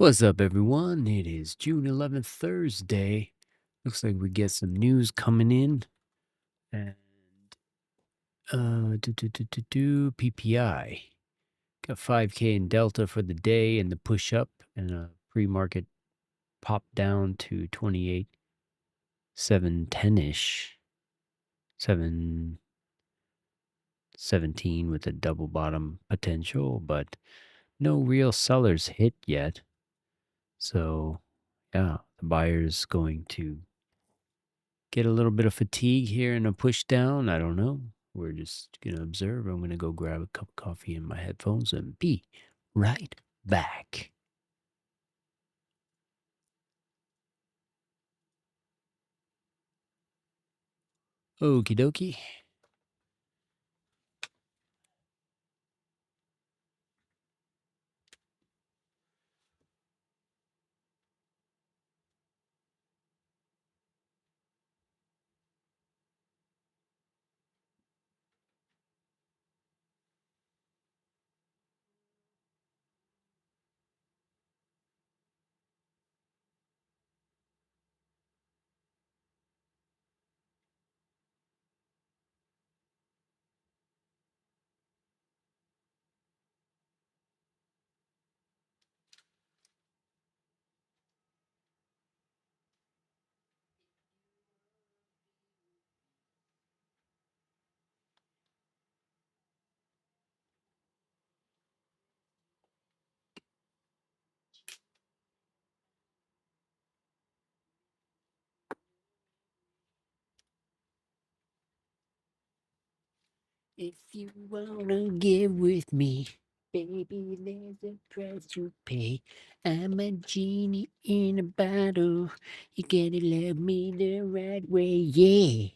What's up, everyone? It is June 11th, Thursday. Looks like we get some news coming in. And PPI. Got 5K in Delta for the day and the push up, and a pre-market pop down to 28,710-ish. 717 with a double bottom potential, but no real sellers hit yet. So, yeah, the buyer's going to get a little bit of fatigue here and a push down. I don't know. We're just going to observe. I'm going to go grab a cup of coffee in my headphones and be right back. Okie dokie. If you wanna get with me, baby, there's a price to pay. I'm a genie in a bottle. You gotta love me the right way, yeah.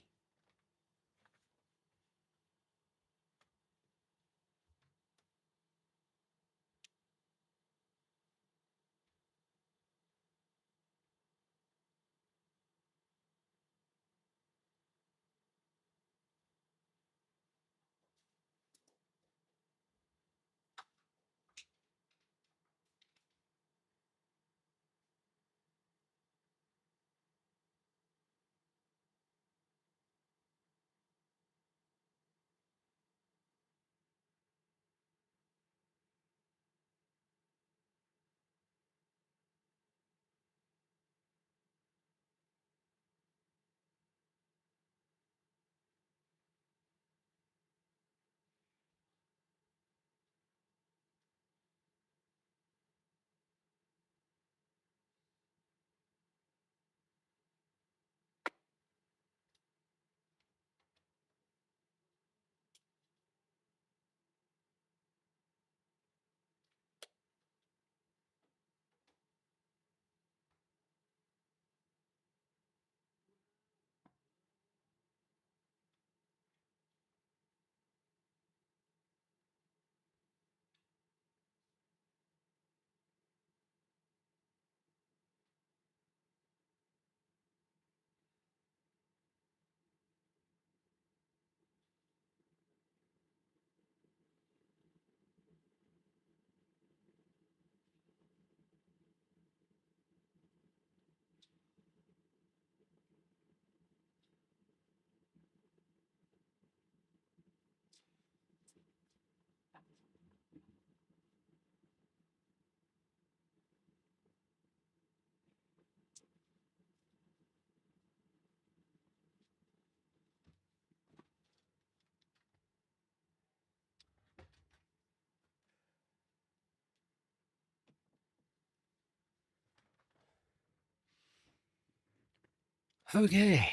Okay.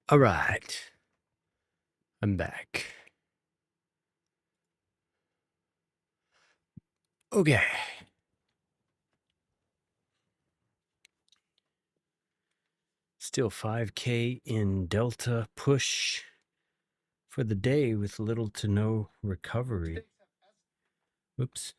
All right. I'm back. Okay. Still 5K in Delta push for the day with little to no recovery. Whoops.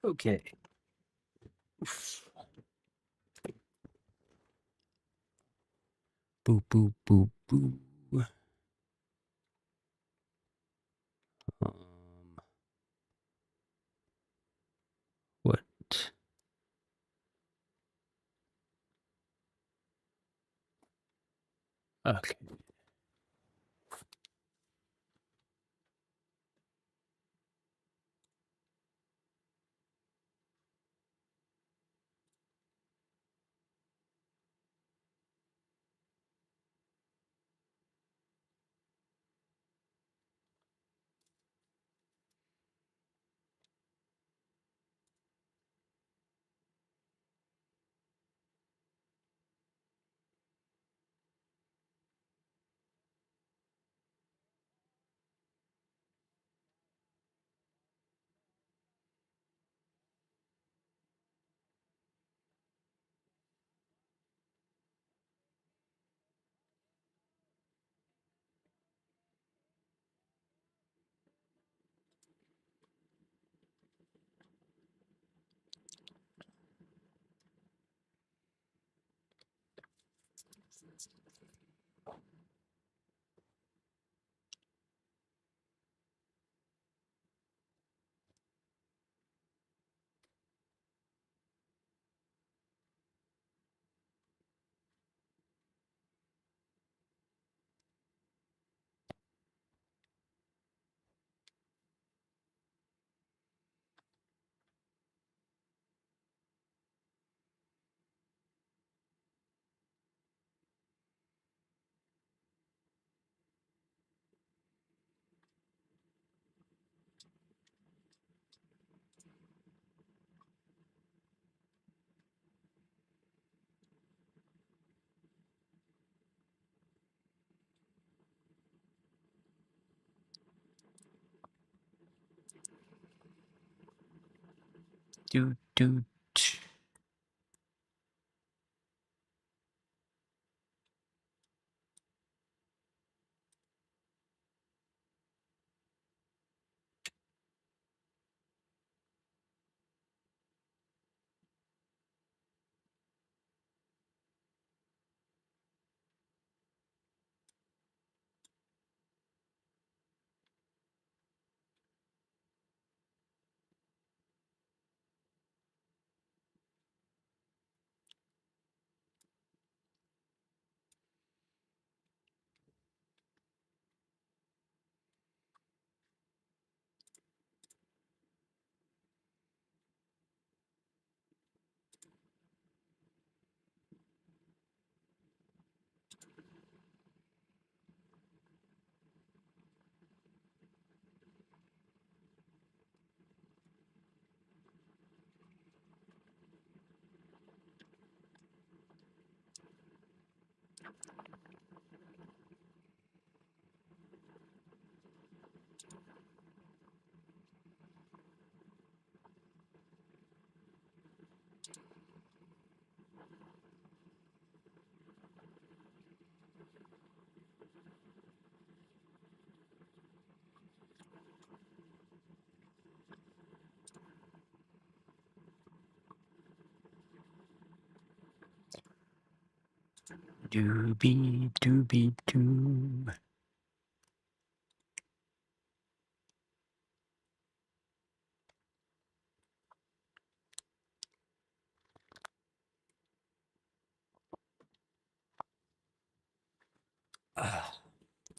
Okay. Boo, boo, boo, boo. What? Okay. Do do. Doobie doobie doo.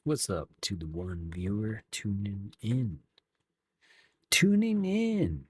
What's up to the one viewer tuning in? Tuning in.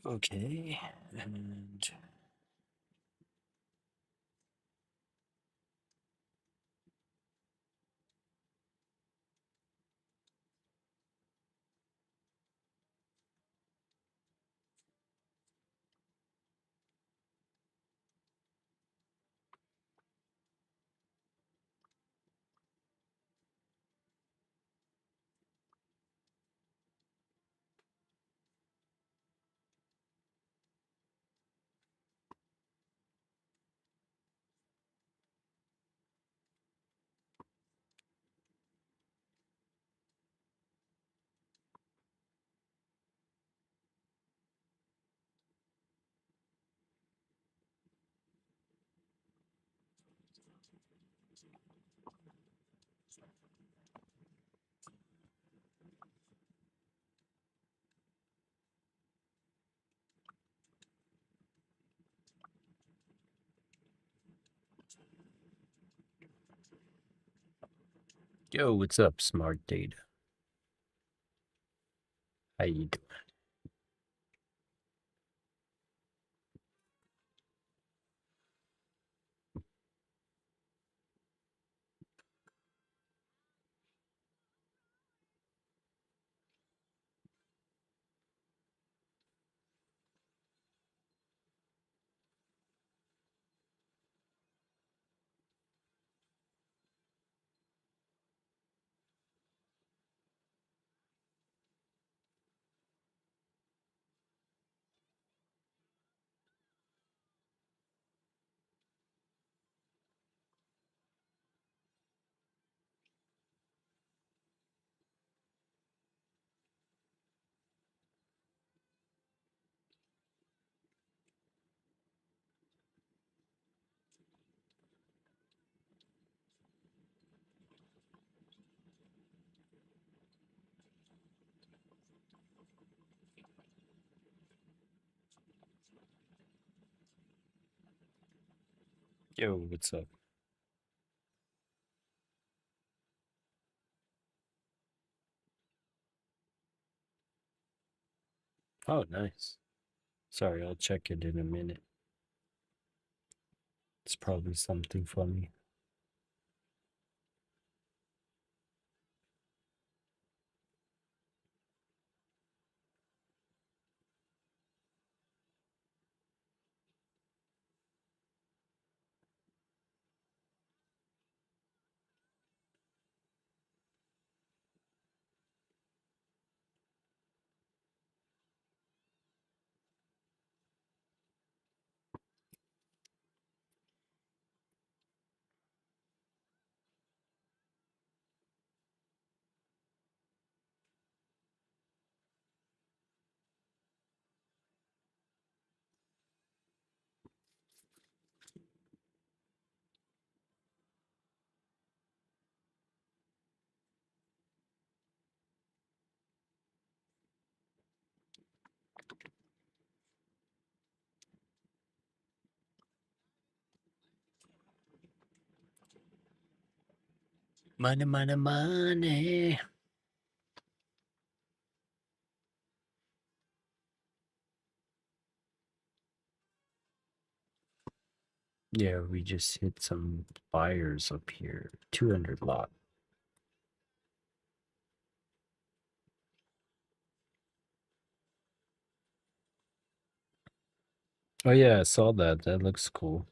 Okay, and Yo, what's up, smart data? How you doing? Yo, what's up? Oh, nice. Sorry, I'll check it in a minute. It's probably something funny. Money, money, money. Yeah, we just hit some buyers up here. 200 lot. Oh yeah, I saw that. That looks cool.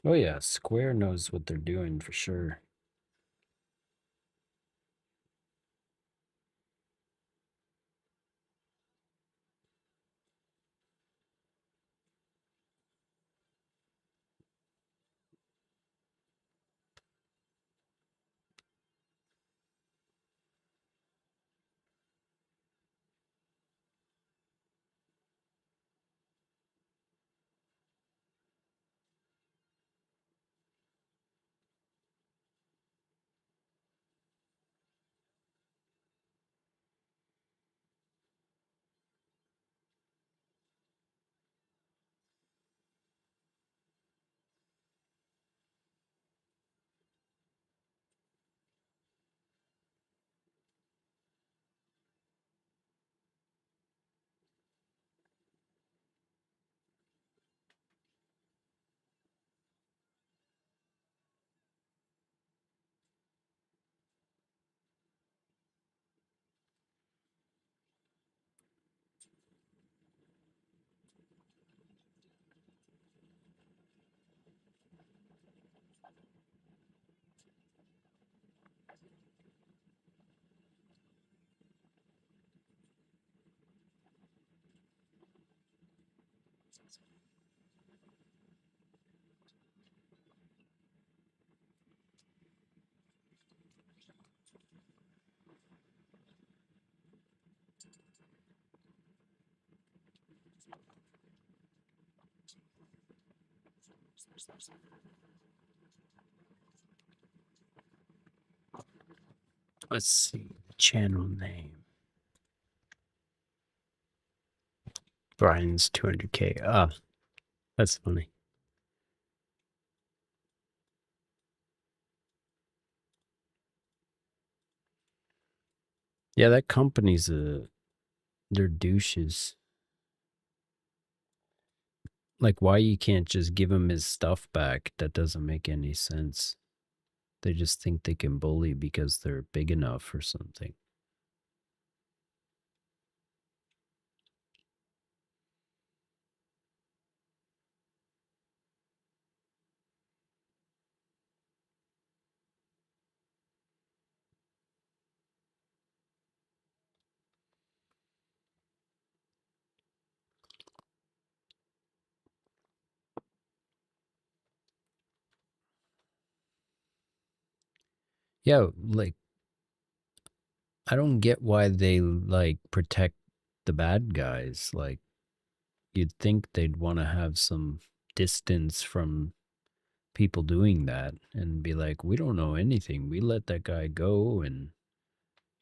Oh yeah, Square knows what they're doing for sure. Let's see. Channel name. Brian's 200K. Ah, that's funny. Yeah, that company's they're douches. Like, why you can't just give him his stuff back? That doesn't make any sense. They just think they can bully because they're big enough or something. Yeah, like, I don't get why they, like, protect the bad guys. Like, you'd think they'd want to have some distance from people doing that and be like, we don't know anything. We let that guy go. And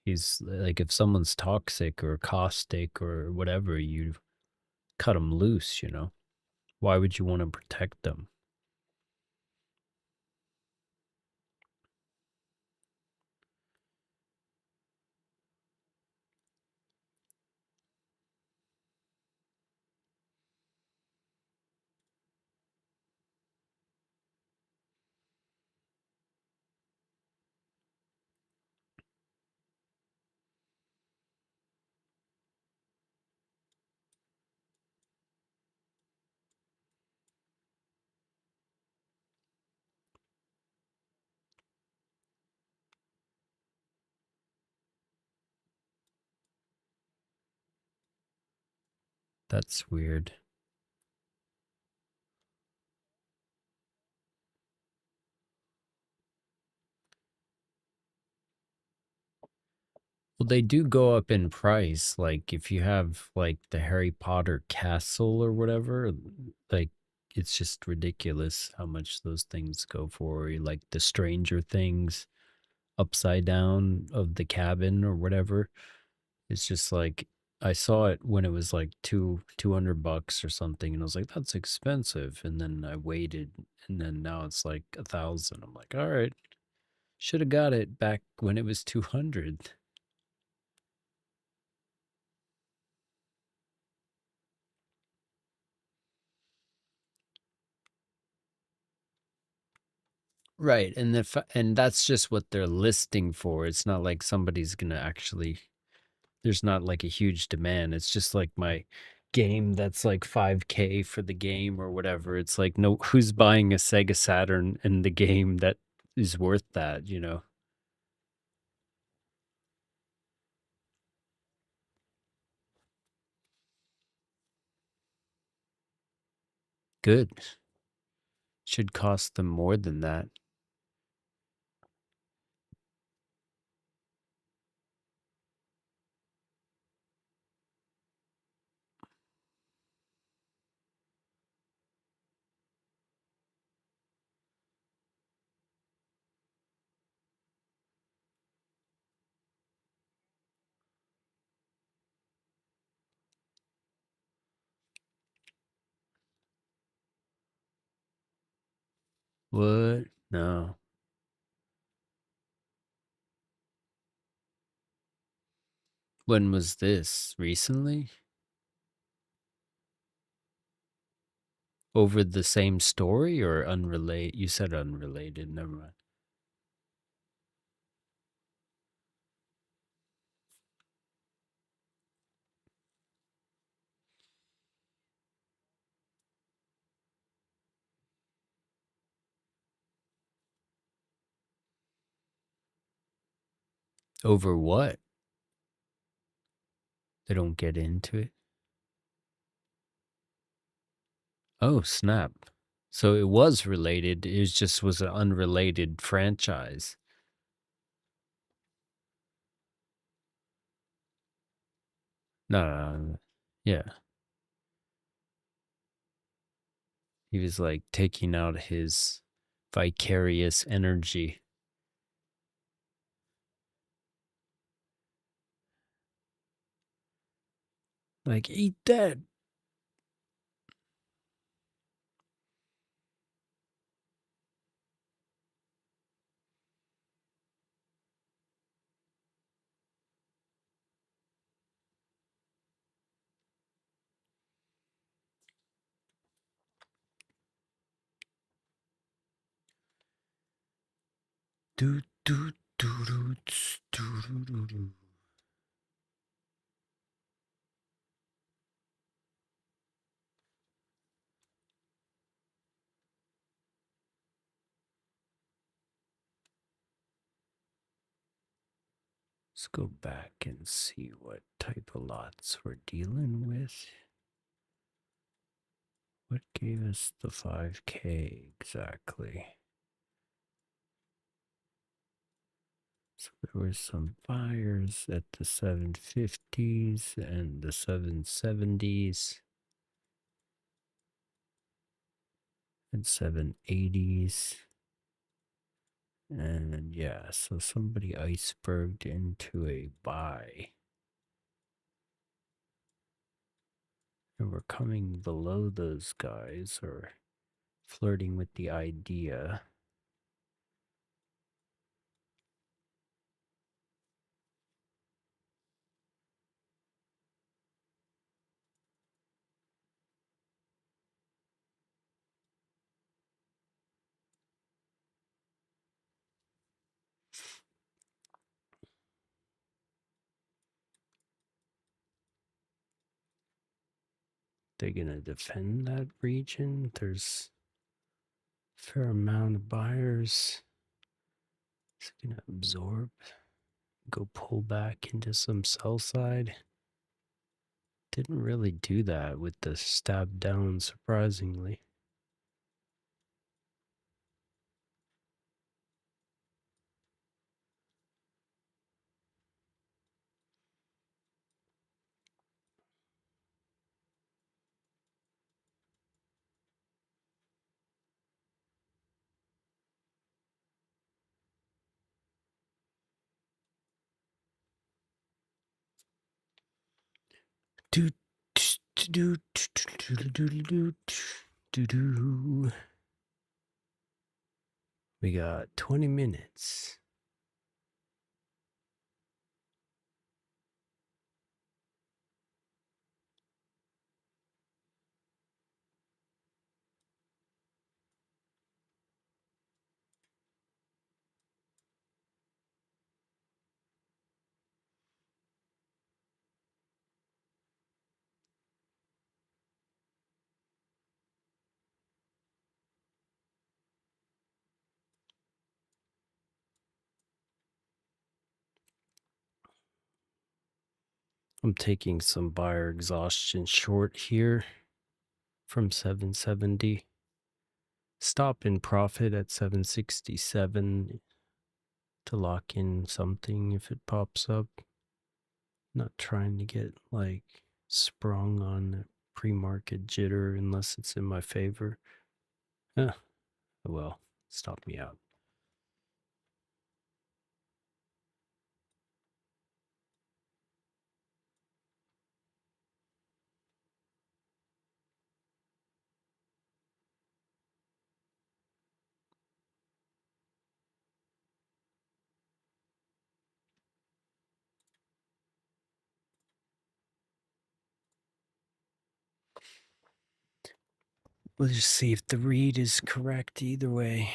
he's like, if someone's toxic or caustic or whatever, you cut them loose, you know? Why would you want to protect them? That's weird. Well, they do go up in price. Like, if you have, like, the Harry Potter castle or whatever, like, it's just ridiculous how much those things go for. Like, the Stranger Things upside down of the cabin or whatever. It's just like, I saw it when it was like $200 or something, and I was like, that's expensive. And then I waited, and then now it's like 1,000. I'm like, all right, should have got it back when it was 200. Right, and and that's just what they're listing for. It's not like somebody's gonna actually. There's not like a huge demand. It's just like my game that's like 5K for the game or whatever. It's like, no, who's buying a Sega Saturn in the game that is worth that? You know, good. Should cost them more than that. What? No. When was this? Recently? Over the same story or unrelated? You said unrelated. Never mind. Over what? They don't get into it. Oh, snap. So it was related. It just was an unrelated franchise. No, no, no. Yeah. He was like taking out his vicarious energy. Like, eat that. Do, do, do, do, do, do, do, do. Let's go back and see what type of lots we're dealing with. What gave us the 5K exactly? So there were some buyers at the 750s and the 770s and 780s. And yeah, so somebody iceberged into a buy. And we're coming below those guys, or flirting with the idea. They're gonna defend that region. There's a fair amount of buyers. It's gonna absorb, go pull back into some sell side. Didn't really do that with the stab down, surprisingly. Do do do do do do do. We got 20 minutes. I'm taking some buyer exhaustion short here from 770. Stop in profit at 767 to lock in something if it pops up. Not trying to get like sprung on pre-market jitter unless it's in my favor. Well, stop me out. We'll just see if the read is correct either way.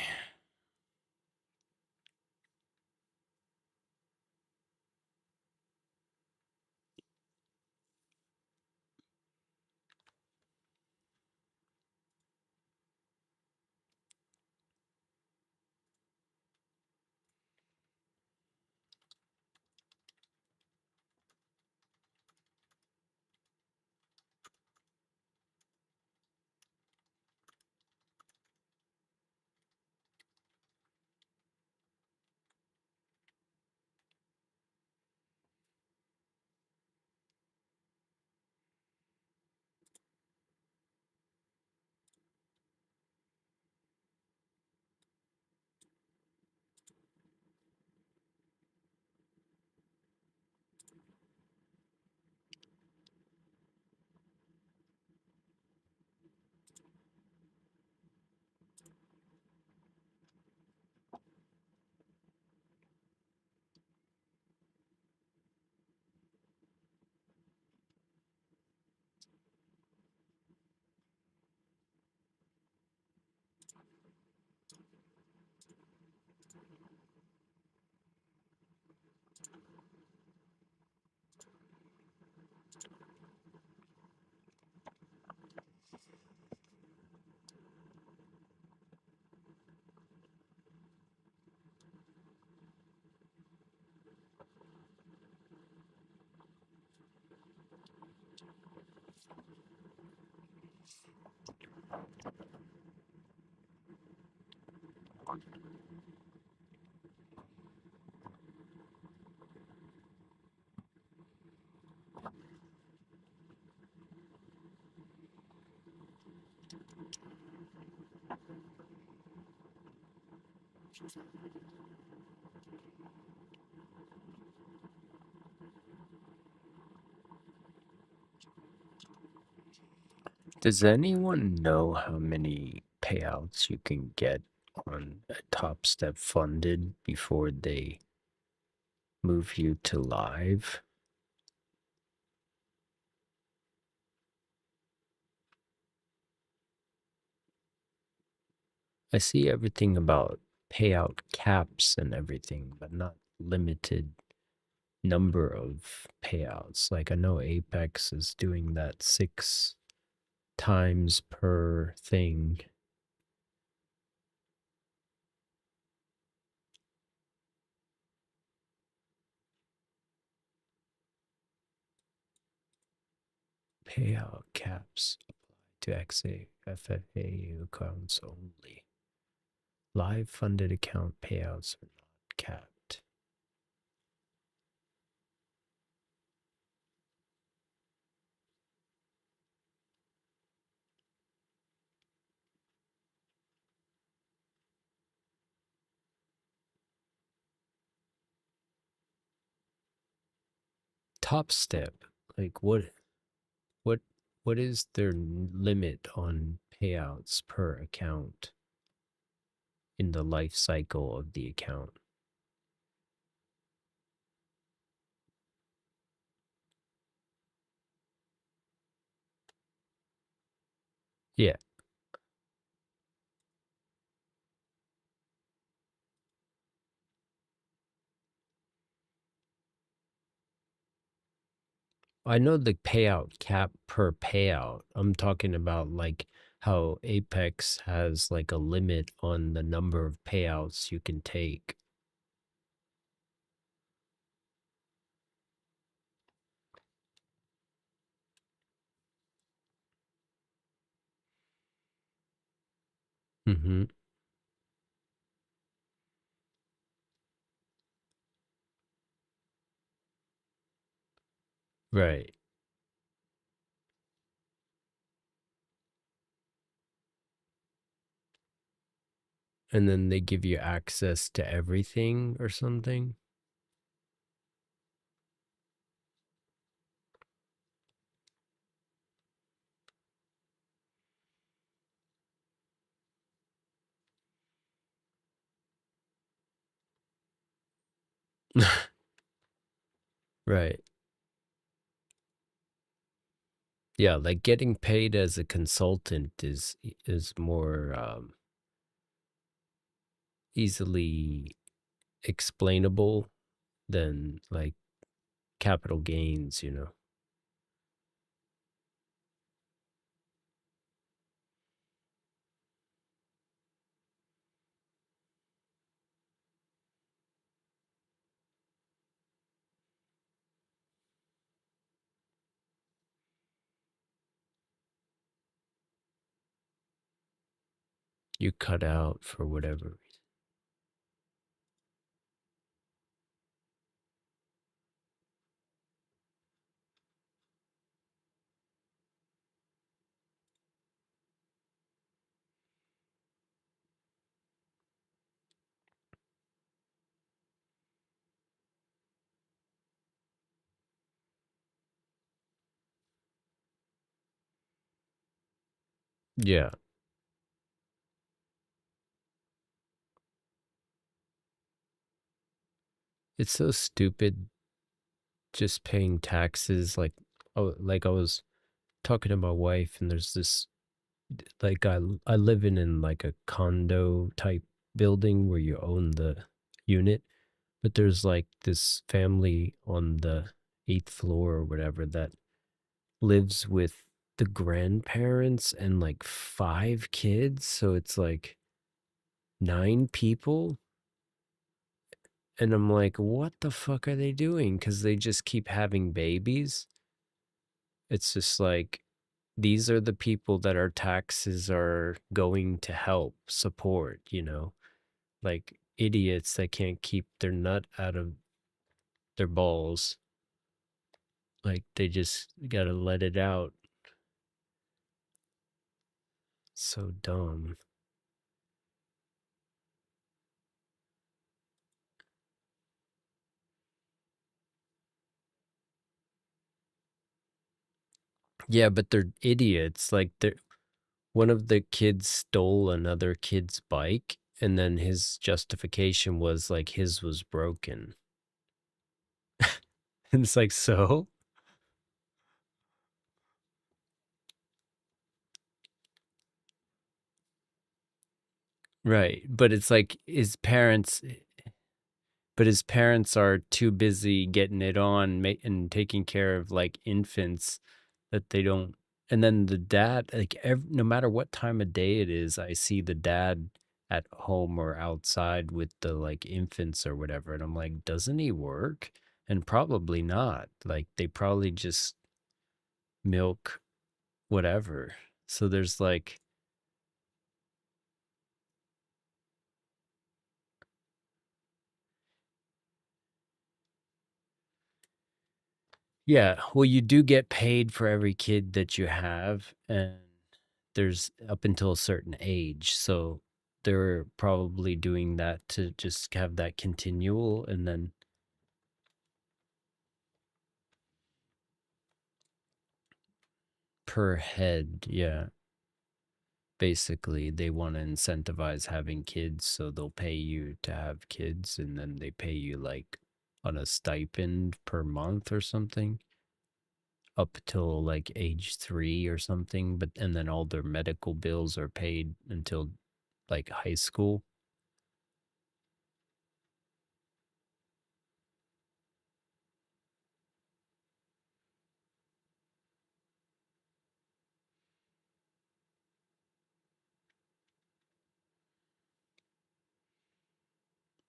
Does anyone know how many payouts you can get on a Top Step funded before they move you to live? I see everything about payout caps and everything, but not limited number of payouts. Like I know Apex is doing that 6 times per thing. Payout caps apply to FFA accounts only. Live funded account payouts are not capped. Top Step, like what what is their limit on payouts per account in the life cycle of the account? Yeah, I know the payout cap per payout. I'm talking about like how Apex has like a limit on the number of payouts you can take. Mm-hmm. Right. And then they give you access to everything or something. Right. Yeah, like getting paid as a consultant is more easily explainable than like capital gains, you know. You cut out for whatever reason. Yeah. It's so stupid just paying taxes like I was talking to my wife and there's this like I live in like a condo type building where you own the unit, but there's like this family on the 8th floor or whatever that lives with the grandparents and like 5 kids, so it's like 9 people. And I'm like, what the fuck are they doing? Because they just keep having babies. It's just like, these are the people that our taxes are going to help support, you know? like idiots that can't keep their nut out of their balls. Like they just gotta let it out. So dumb. Yeah, but they're idiots. Like one of the kids stole another kid's bike, and then his justification was like his was broken. And it's like, so? Right. But it's like his parents are too busy getting it on and taking care of like infants that they don't. And then the dad, like no matter what time of day it is, I see the dad at home or outside with the like infants or whatever. And I'm like, doesn't he work? And probably not. Like they probably just milk whatever. So there's like, yeah, well, you do get paid for every kid that you have, and there's up until a certain age. So they're probably doing that to just have that continual, and then per head, yeah. Basically, they want to incentivize having kids, so they'll pay you to have kids, and then they pay you like on a stipend per month or something up till like age 3 or something. But and then all their medical bills are paid until like high school.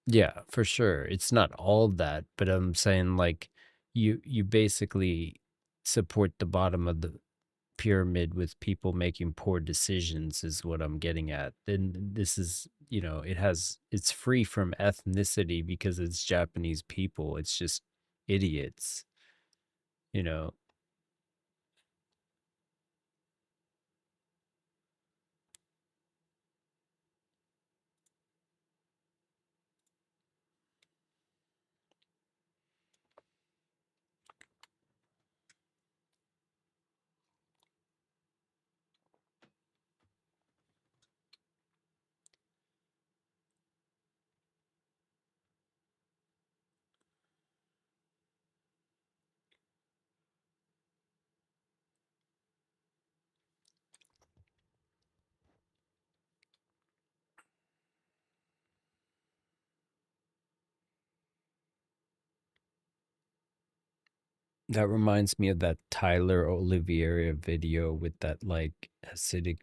Yeah, for sure. It's not all that, but I'm saying like you basically support the bottom of the pyramid with people making poor decisions is what I'm getting at. And this is, it's free from ethnicity because it's Japanese people. It's just idiots, you know. That reminds me of that Tyler Oliveira video with that like Hasidic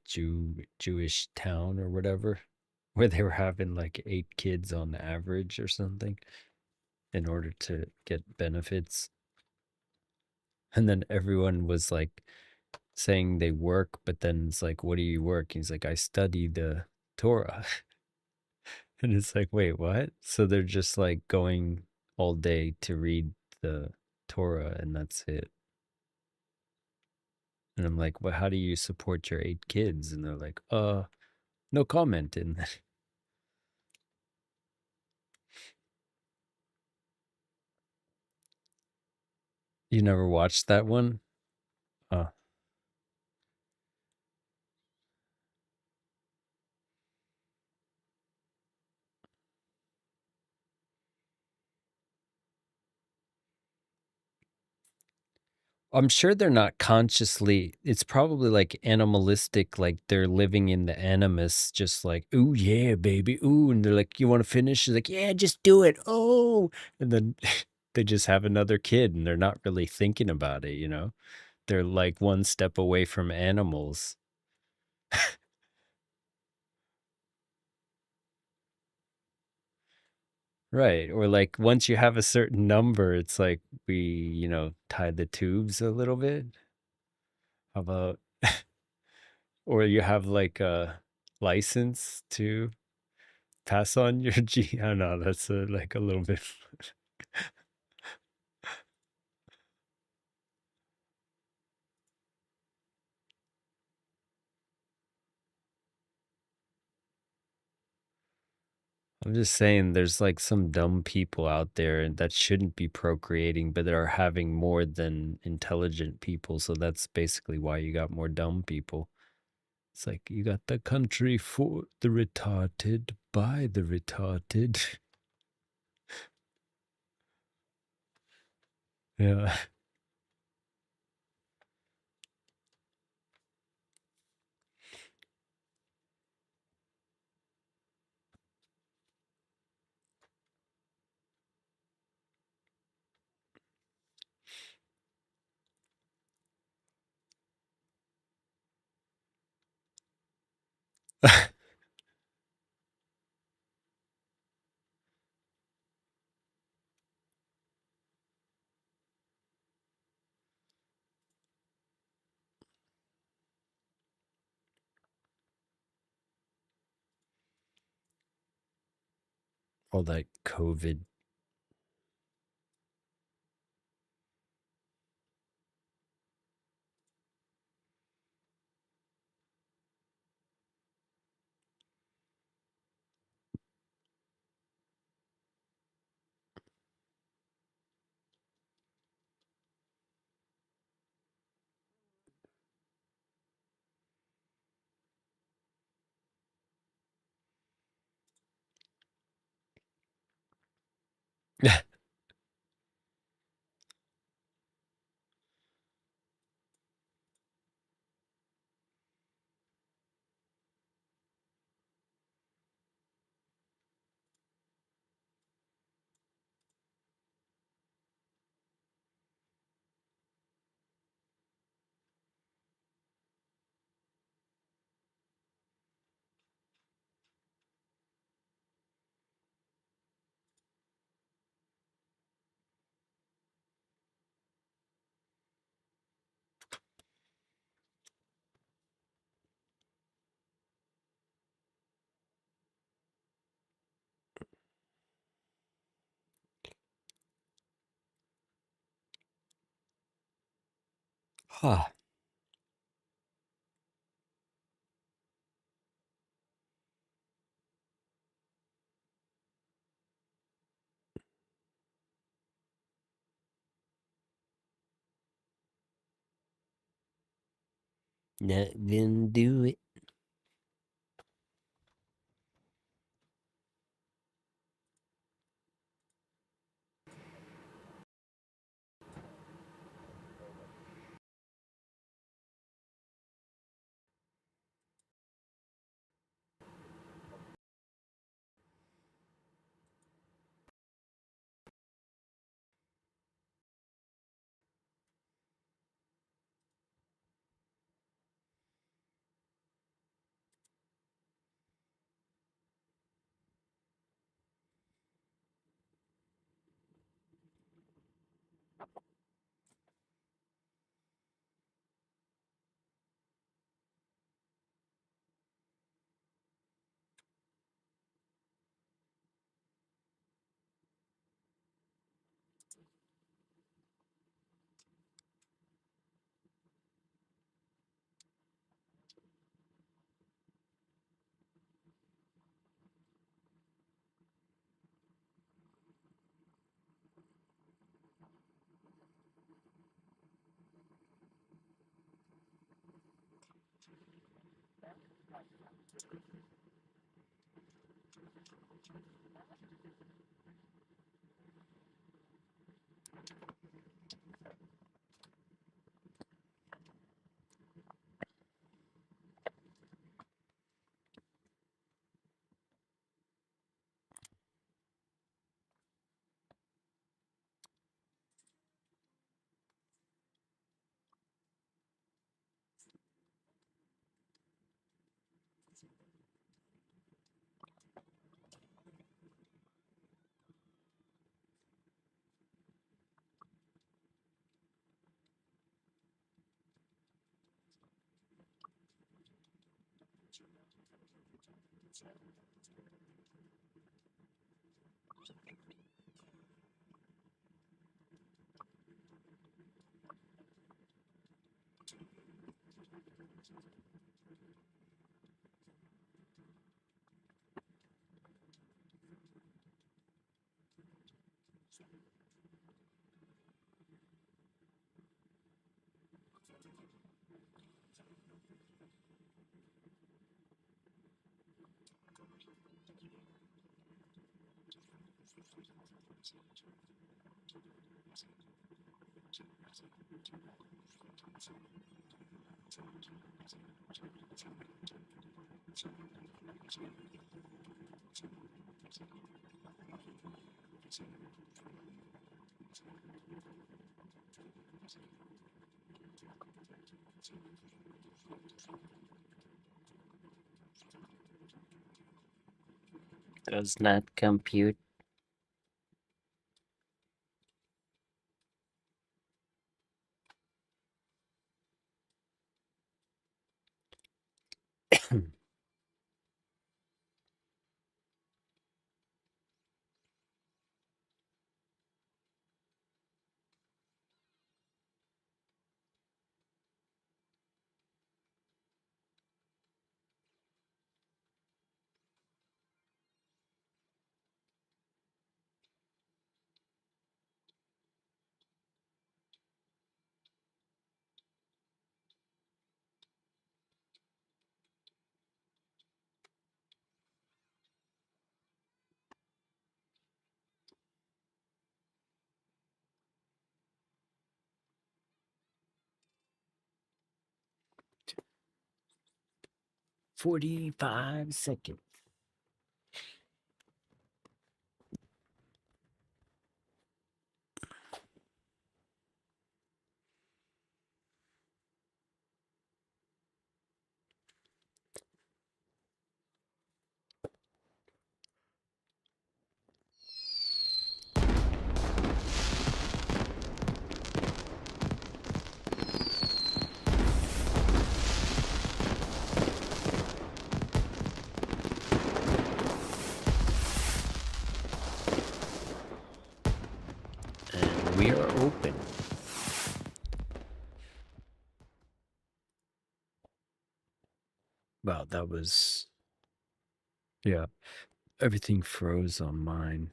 Jewish town or whatever, where they were having like 8 kids on average or something in order to get benefits. And then everyone was like saying they work, but then it's like, what do you work? He's like, I study the Torah. And it's like, wait, what? So they're just like going all day to read the Torah and that's it. And I'm like, well, how do you support your 8 kids? And they're like, no comment. And you never watched that one? Uh, I'm sure they're not consciously, it's probably like animalistic, like they're living in the animus, just like, ooh, yeah, baby, ooh. And they're like, you want to finish? She's like, yeah, just do it. Oh. And then they just have another kid and they're not really thinking about it, you know? They're like one step away from animals. Right. Or like once you have a certain number, it's like we, tie the tubes a little bit. How about, or you have like a license to pass on your G. I don't know. That's like a little bit. I'm just saying there's like some dumb people out there that shouldn't be procreating, but that are having more than intelligent people. So that's basically why you got more dumb people. It's like you got the country for the retarded by the retarded. Yeah. All that COVID. Huh. Not gonna do it. Does not compute. $45 seconds. And we are open. Wow, that was, yeah, everything froze on mine.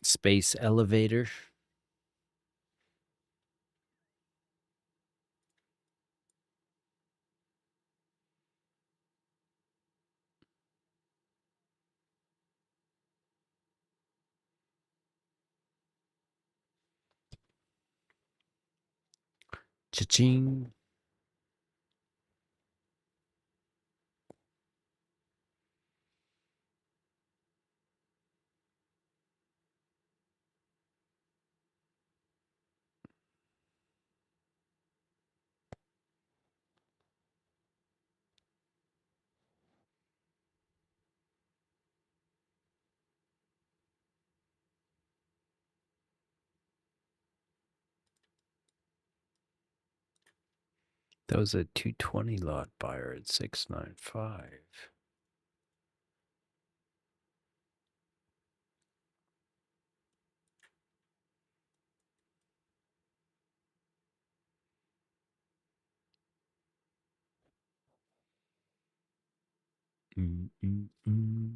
Space elevator. Cha-ching. That was a 220 lot buyer at 695. Mm, mm, mm.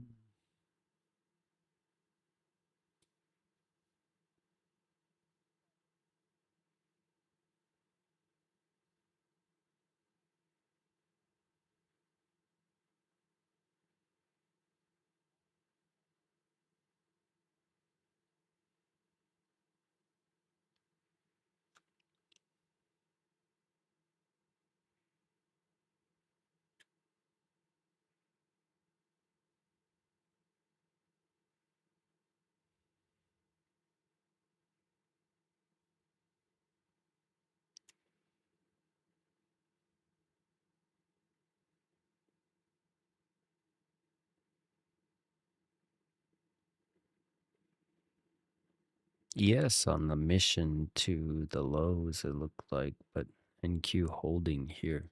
Yes, on the mission to the lows, it looked like, but NQ holding here.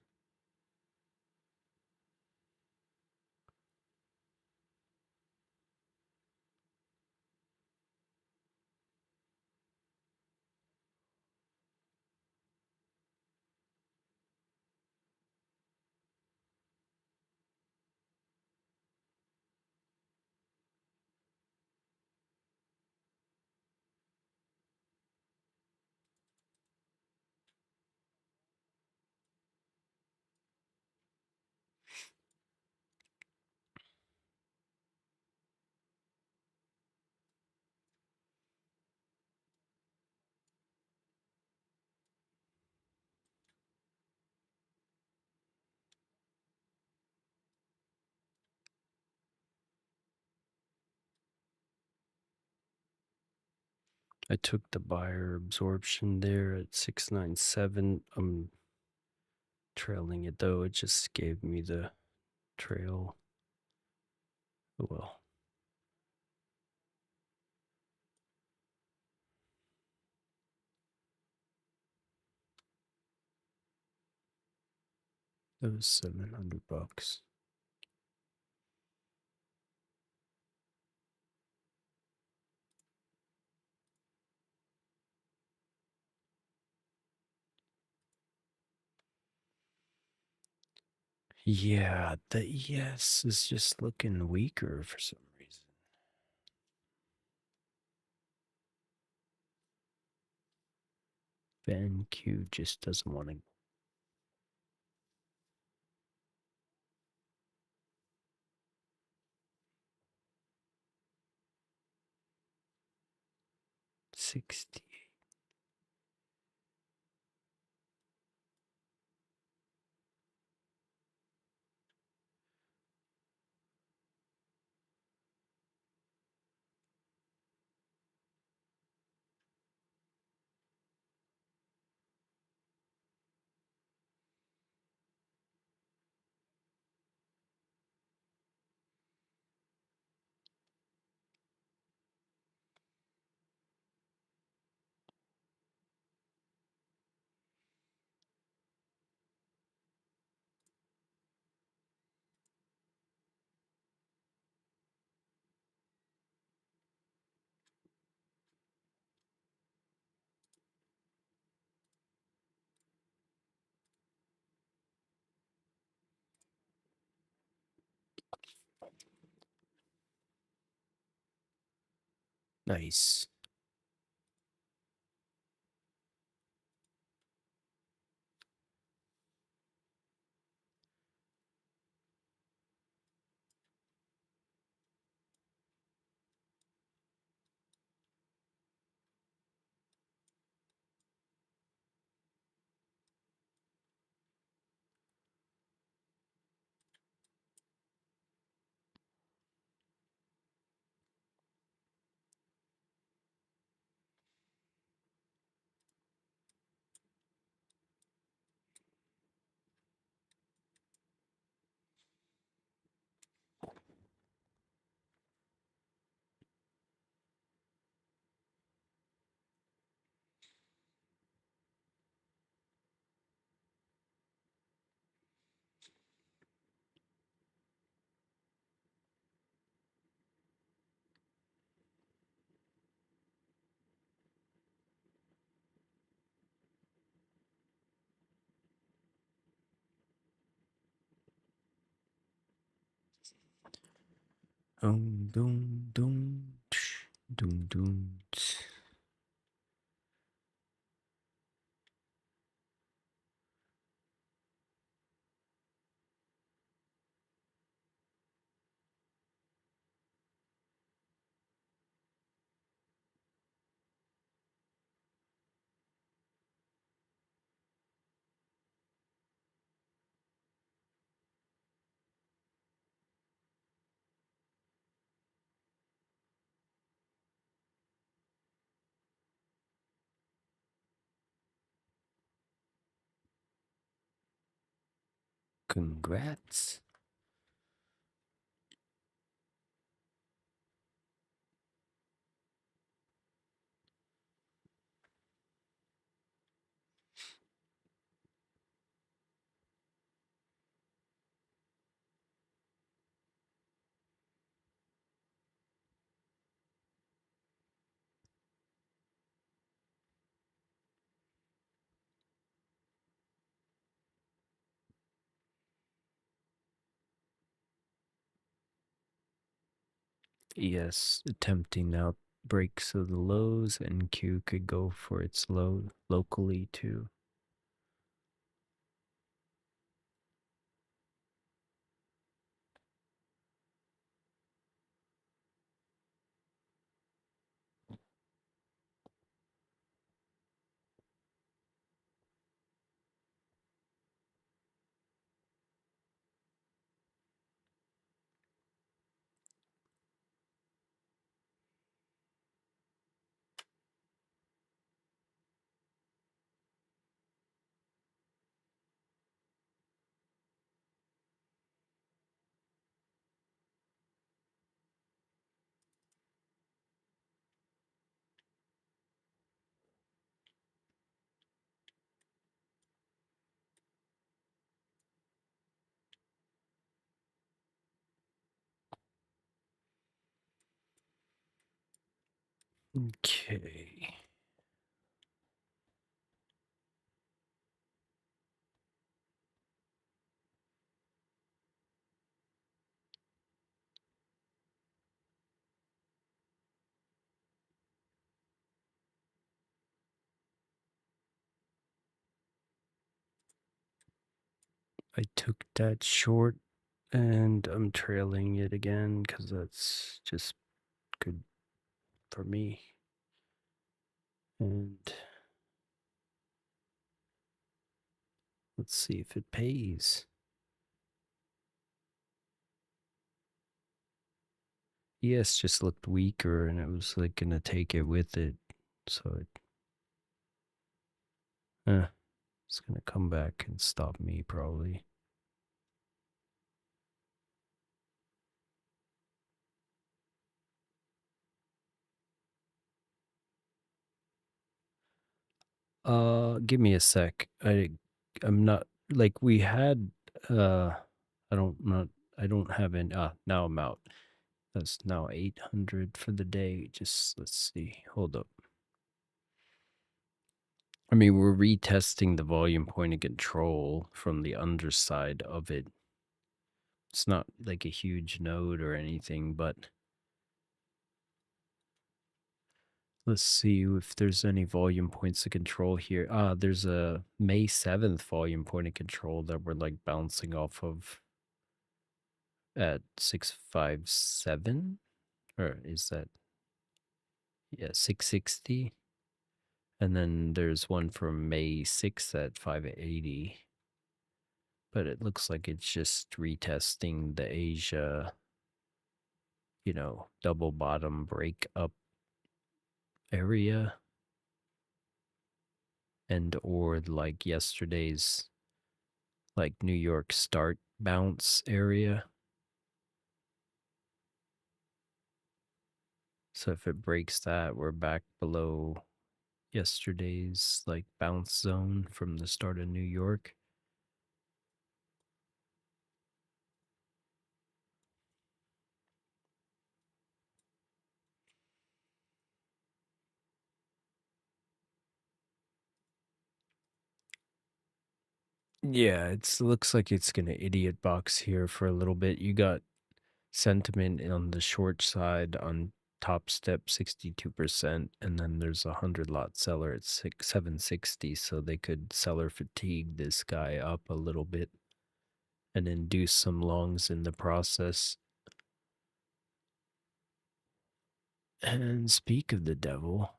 I took the buyer absorption there at 697. I'm trailing it though. It just gave me the trail. Oh well. That was $700. Yeah, the ES is just looking weaker for some reason. Van Q just doesn't want to. 60. Nice. Doom, doom, doom, doom, doom. Congrats. Yes, attempting out breaks of the lows, and Q could go for its low locally too. Okay. I took that short and I'm trailing it again because that's just good for me. And let's see if it pays. Yes, just looked weaker and it was like gonna take it with it. So it's gonna come back and stop me probably. Give me a sec. I'm not like we had I don't have an now I'm out. That's now 800 for the day. Just let's see. Hold up. I mean, we're retesting the volume point of control from the underside of it. It's not like a huge node or anything, but let's see if there's any volume points of control here. There's a May 7th volume point of control that we're like bouncing off of at 657, or is that, yeah, 660. And then there's one from May 6th at 580. But it looks like it's just retesting the Asia, double bottom break up area, and or like yesterday's like New York start bounce area. So if it breaks that, we're back below yesterday's like bounce zone from the start of New York. Yeah, it looks like it's gonna idiot box here for a little bit. You got sentiment on the short side on top step 62%, and then there's a 100 lot seller at 760, so they could seller fatigue this guy up a little bit and induce some longs in the process. And speak of the devil,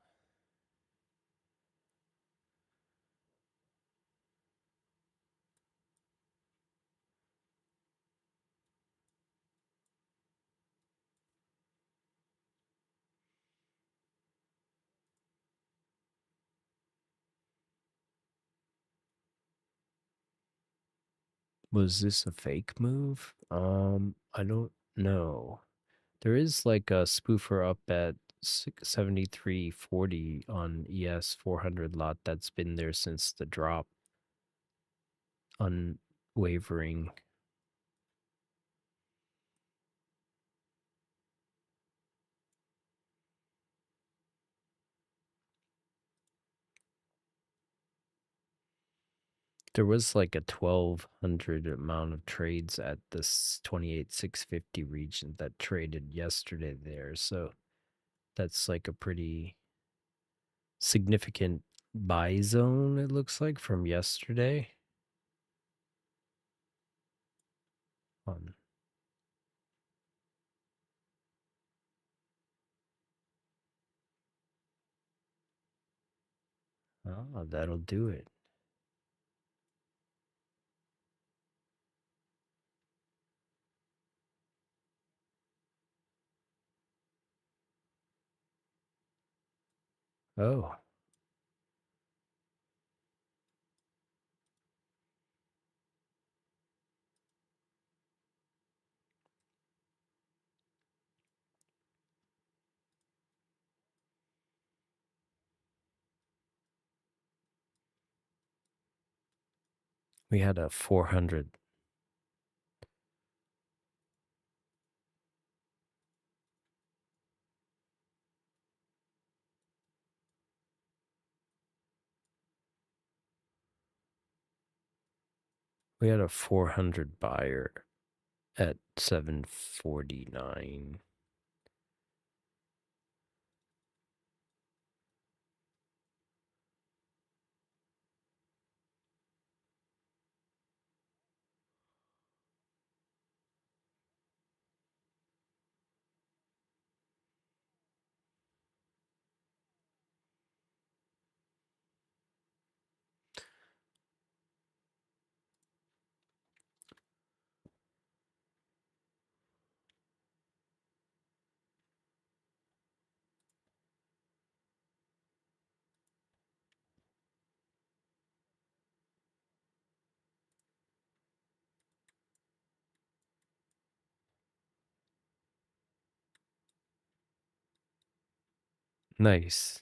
was this a fake move? I don't know. There is like a spoofer up at 73.40 on ES 400 lot that's been there since the drop. Unwavering. There was like a 1,200 amount of trades at this 28,650 region that traded yesterday there. So that's like a pretty significant buy zone, it looks like, from yesterday. On oh, that'll do it. Oh, we had a 400. We had a 400 buyer at 749. Nice.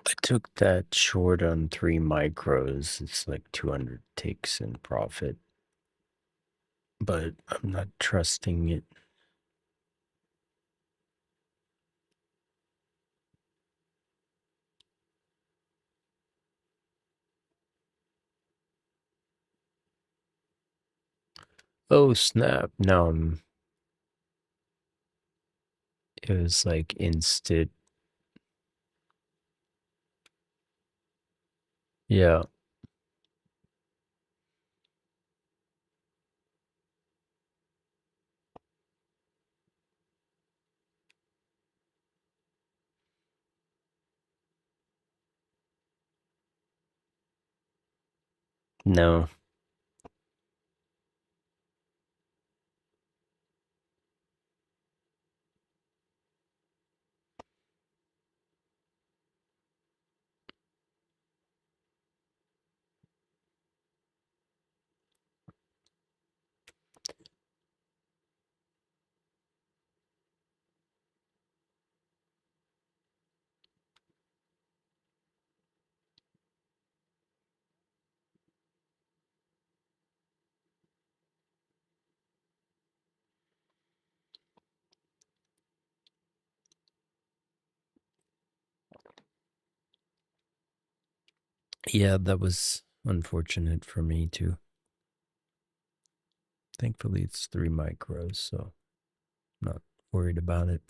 I took that short on 3 micros. It's like 200 ticks in profit, but I'm not trusting it. Oh snap! Now it was like instant. Yeah. No. Yeah, that was unfortunate for me too. Thankfully, it's 3 micros, so I'm not worried about it.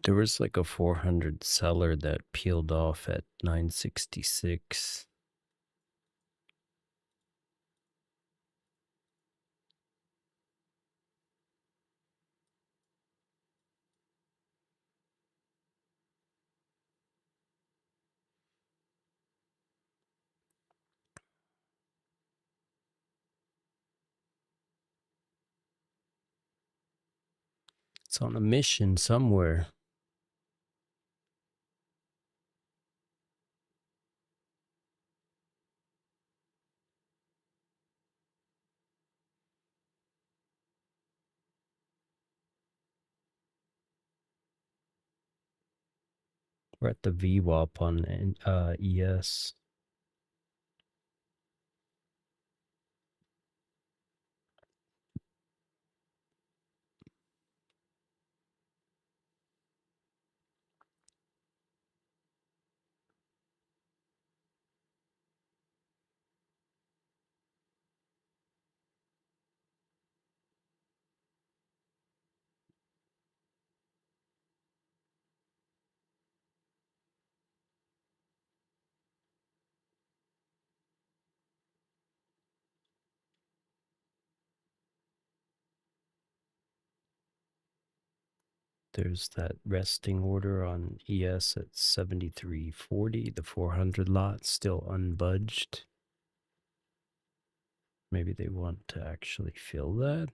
There was like a 400 seller that peeled off at 966. It's on a mission somewhere. We're at the VWAP on ES. There's that resting order on ES at 73.40. The 400 lot still unbudged. Maybe they want to actually fill that.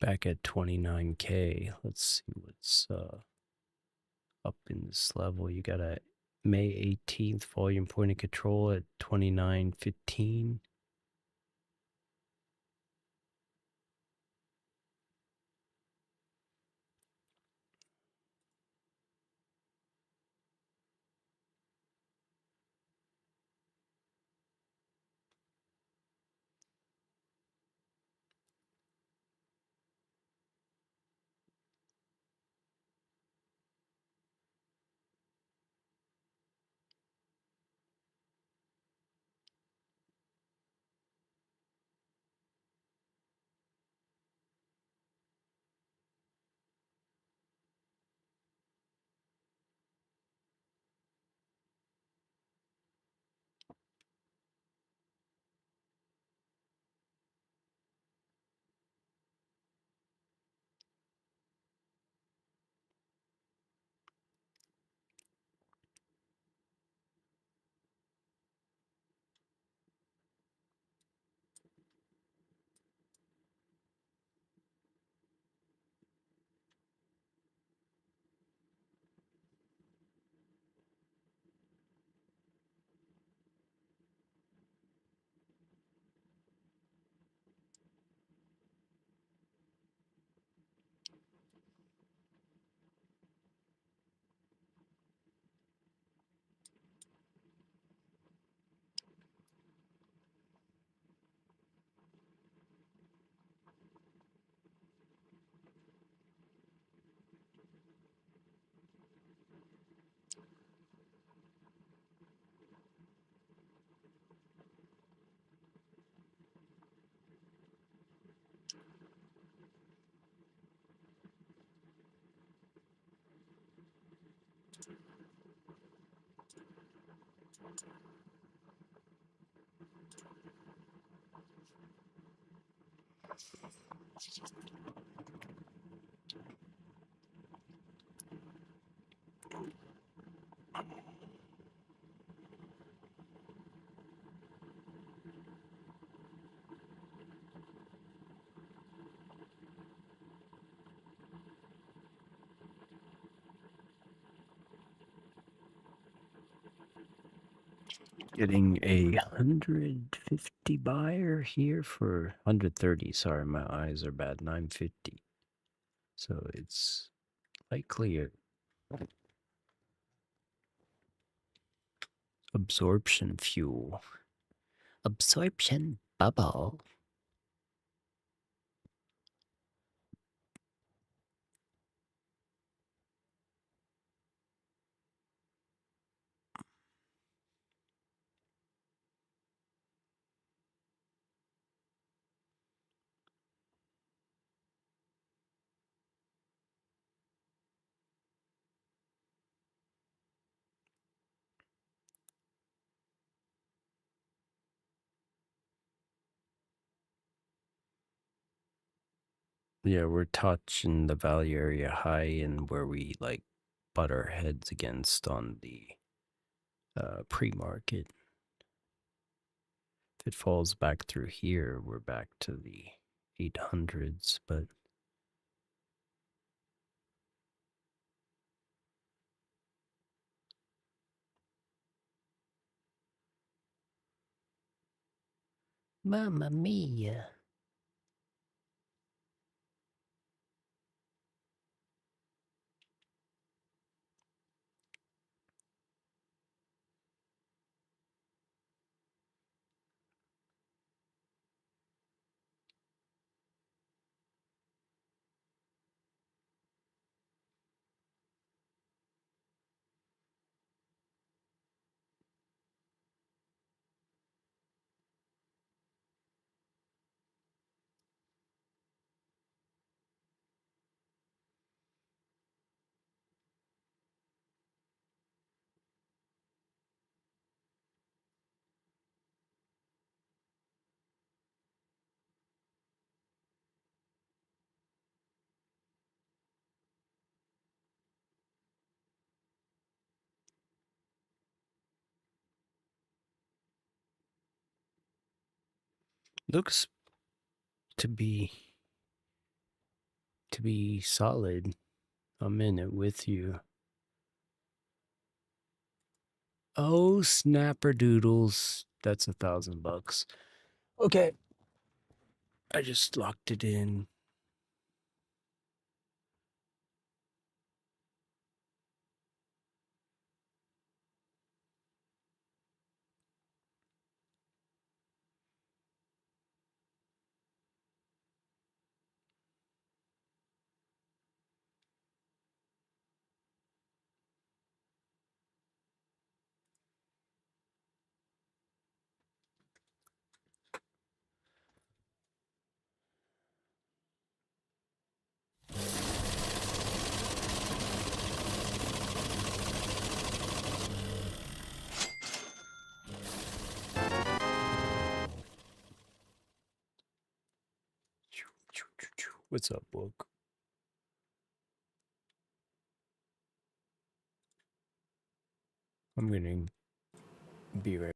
Back at 29K. Let's see what's up in this level. You got a May 18th volume point of control at 29.15. Getting a 150 buyer here for 130. Sorry, my eyes are bad. 950. So it's likely a absorption fuel. Absorption bubble. Yeah, we're touching the value area high and where we like butt our heads against on the pre-market. If it falls back through here, we're back to the 800s, but Mamma mia. Looks to be solid. I'm in it with you. Oh, snapper doodles. That's $1,000. Okay. I just locked it in. What's up, Book? I'm gonna be right.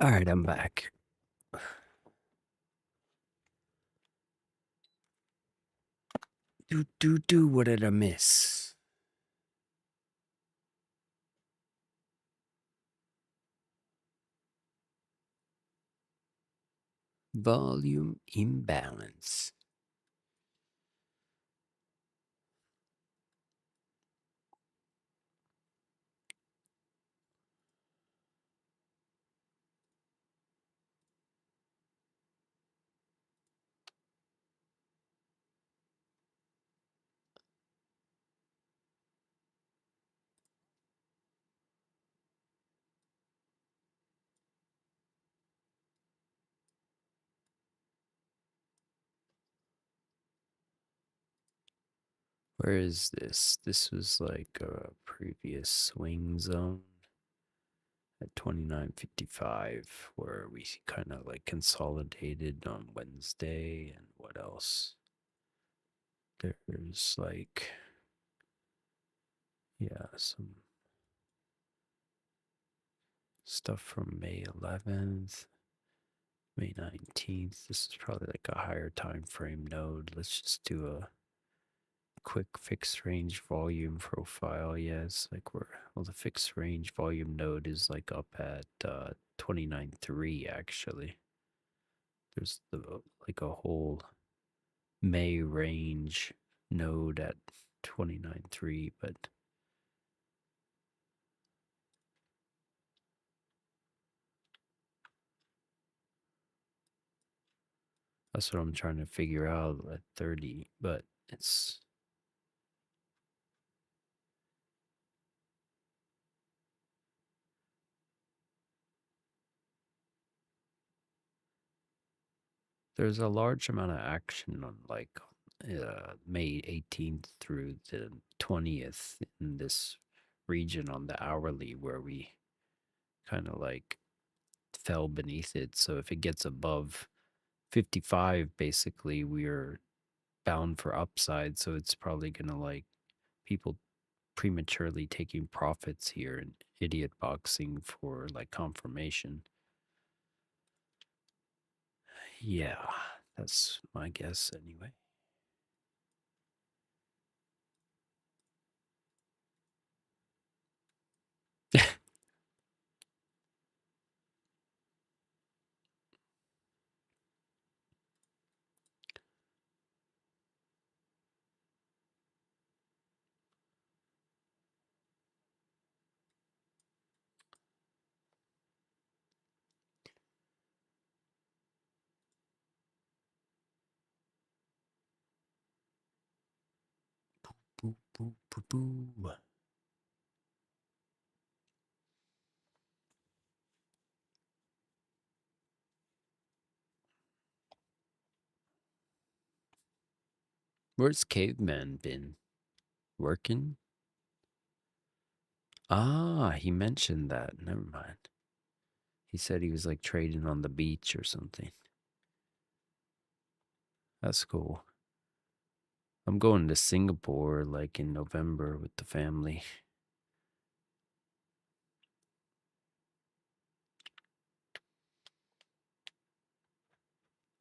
All right, I'm back. What did I miss? Volume imbalance. Where is this? This was like a previous swing zone at 29.55 where we kind of like consolidated on Wednesday. And what else? There's like, yeah, some stuff from May 11th, May 19th. This is probably like a higher time frame node. Let's just do a quick fixed range volume profile. Yes, like well, the fixed range volume node is like up at 29.3 actually. There's like a whole May range node at 29.3, but that's what I'm trying to figure out at 30, but there's a large amount of action on like May 18th through the 20th in this region on the hourly where we kind of like fell beneath it. So if it gets above 55, basically we're bound for upside. So it's probably going to like people prematurely taking profits here and idiot boxing for like confirmation. Yeah, that's my guess anyway. Boo, boo, boo, boo. Where's Caveman been? Working? Ah, he mentioned that. Never mind. He said he was like trading on the beach or something. That's cool. I'm going to Singapore like in November with the family.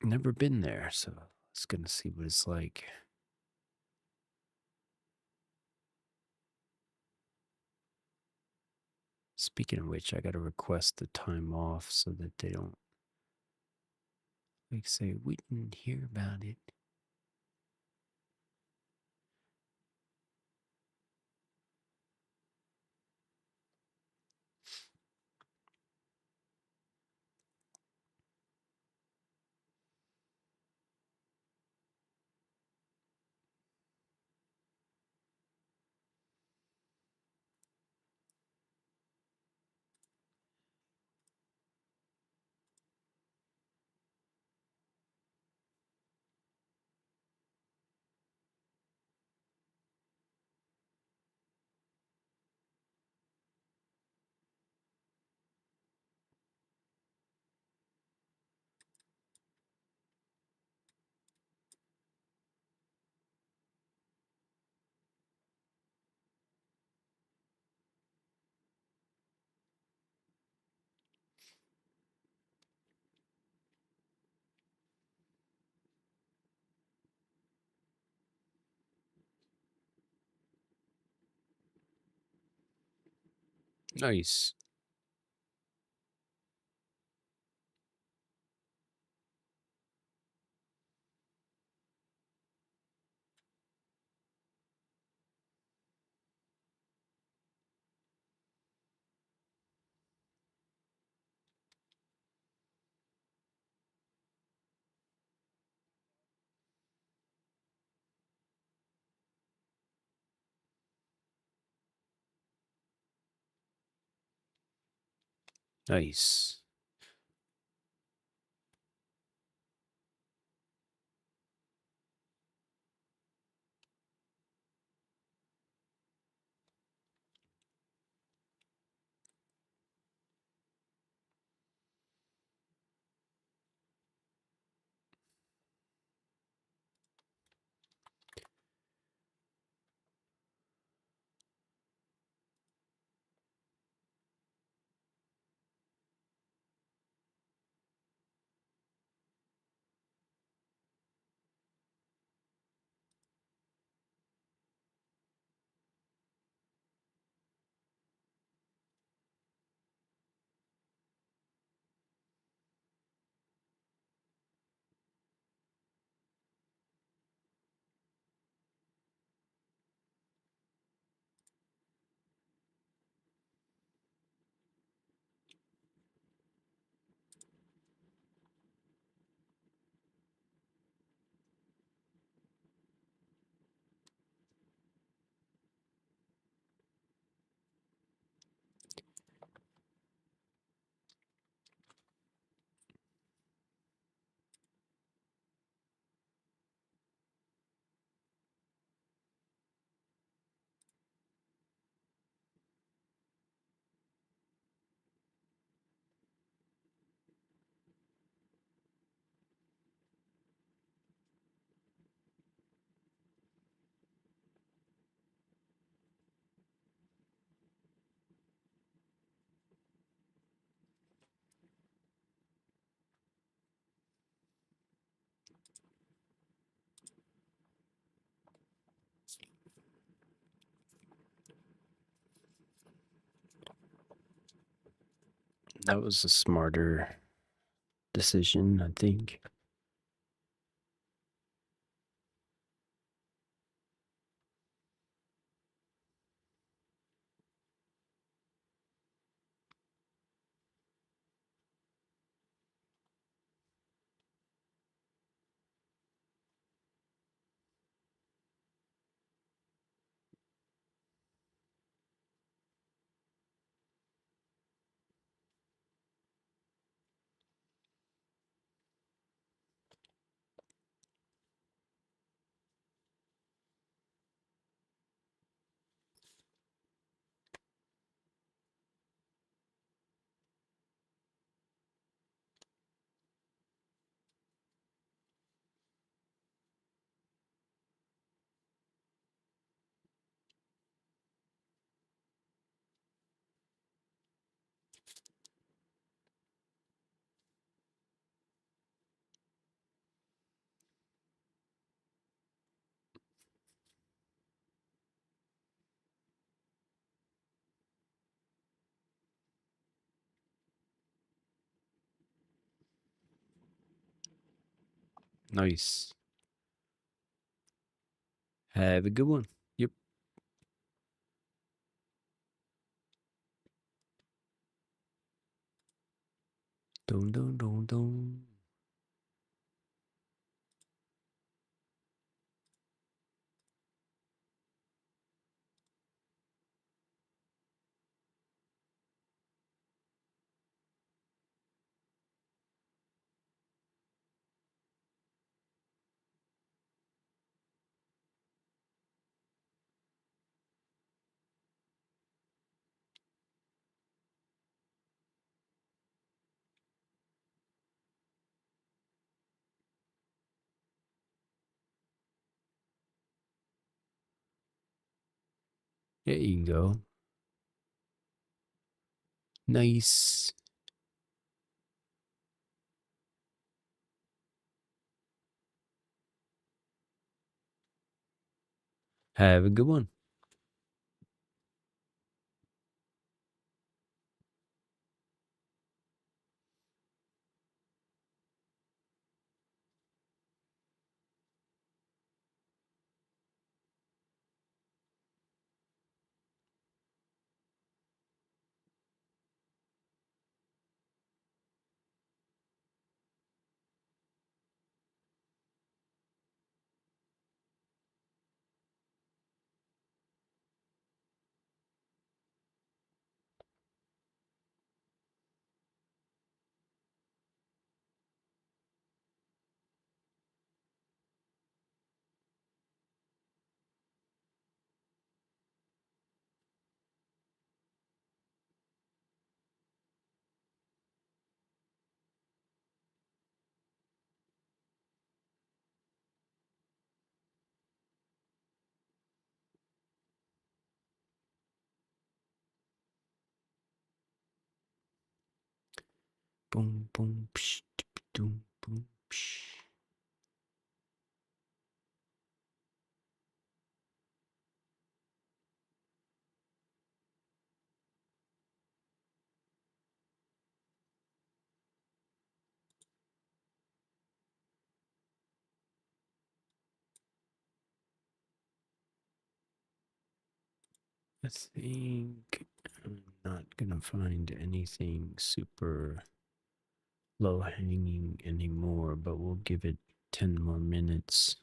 Never been there, so I was gonna see what it's like. Speaking of which, I gotta request the time off so that they don't like say we didn't hear about it. Nice. Nice. That was a smarter decision, I think. Nice. Have a good one. Yep. Dun, dun, dun, dun. There you go. Nice. Have a good one. Boom, boom, psh, boom, boom, psh. I think I'm not gonna find anything super low hanging anymore, but we'll give it 10 more minutes.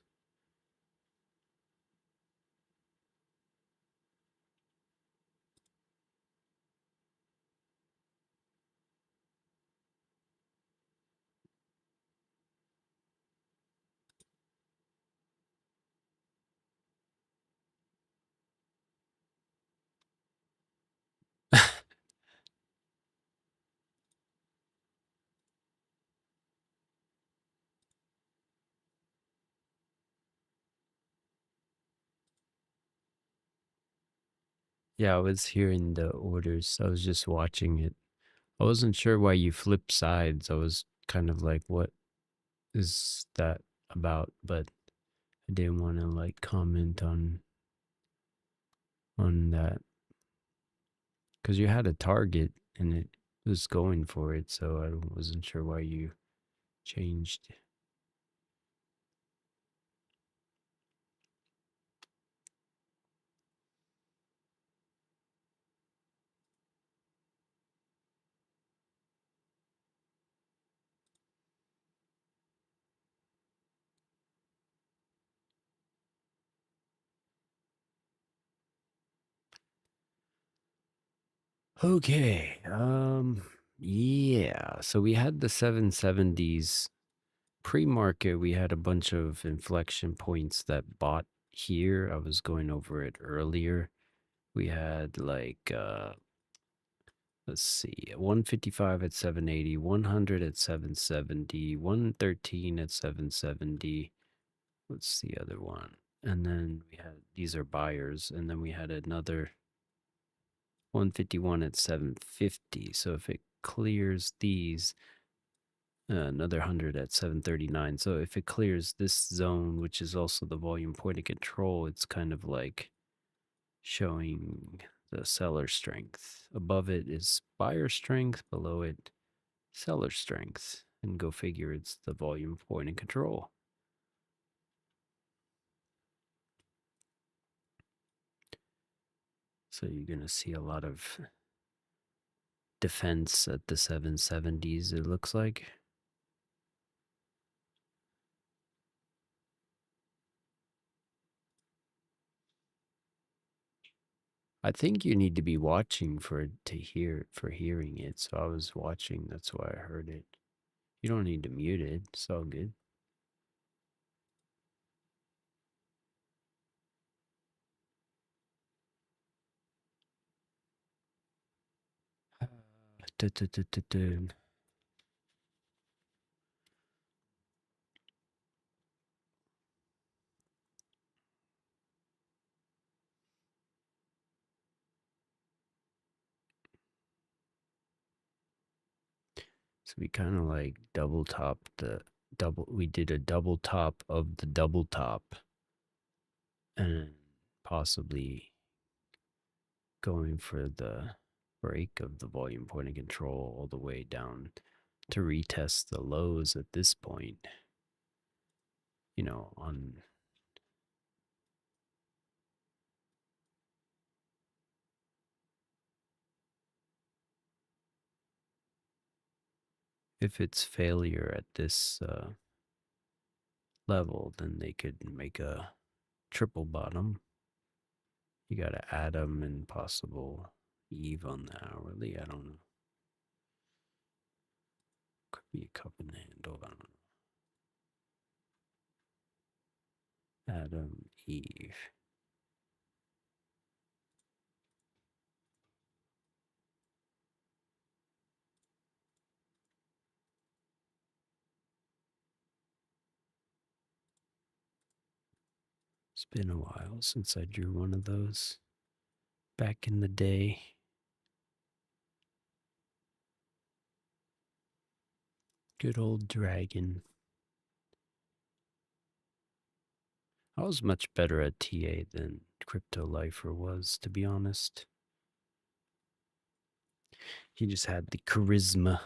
Yeah, I was hearing the orders. I was just watching it. I wasn't sure why you flip sides. I was kind of like, what is that about? But I didn't want to like comment on that because you had a target and it was going for it, so I wasn't sure why you changed. Okay. Yeah. So we had the 770s pre-market. We had a bunch of inflection points that bought here. I was going over it earlier. We had like let's see, 155 at 780, 100 at 770, 113 at 770. What's the other one? And then we had, these are buyers, and then we had another 151 at 750. So if it clears these, another 100 at 739. So if it clears this zone, which is also the volume point of control, it's kind of like showing the seller strength. Above it is buyer strength, below it seller strength. And go figure, it's the volume point of control. So you're going to see a lot of defense at the 770s, it looks like. I think you need to be watching for it to hear, for hearing it. So I was watching, that's why I heard it. You don't need to mute it, it's all good. So we kind of like double topped the we did a double top of the double top and possibly going for the break of the volume point of control all the way down to retest the lows at this point, you know, on if it's failure at this level, then they could make a triple bottom. You got to add them and possible Eve on the hourly. I don't know. Could be a cup and handle. I don't know. Adam, Eve. It's been a while since I drew one of those back in the day. Good old dragon. I was much better at TA than Crypto Lifer was, to be honest. He just had the charisma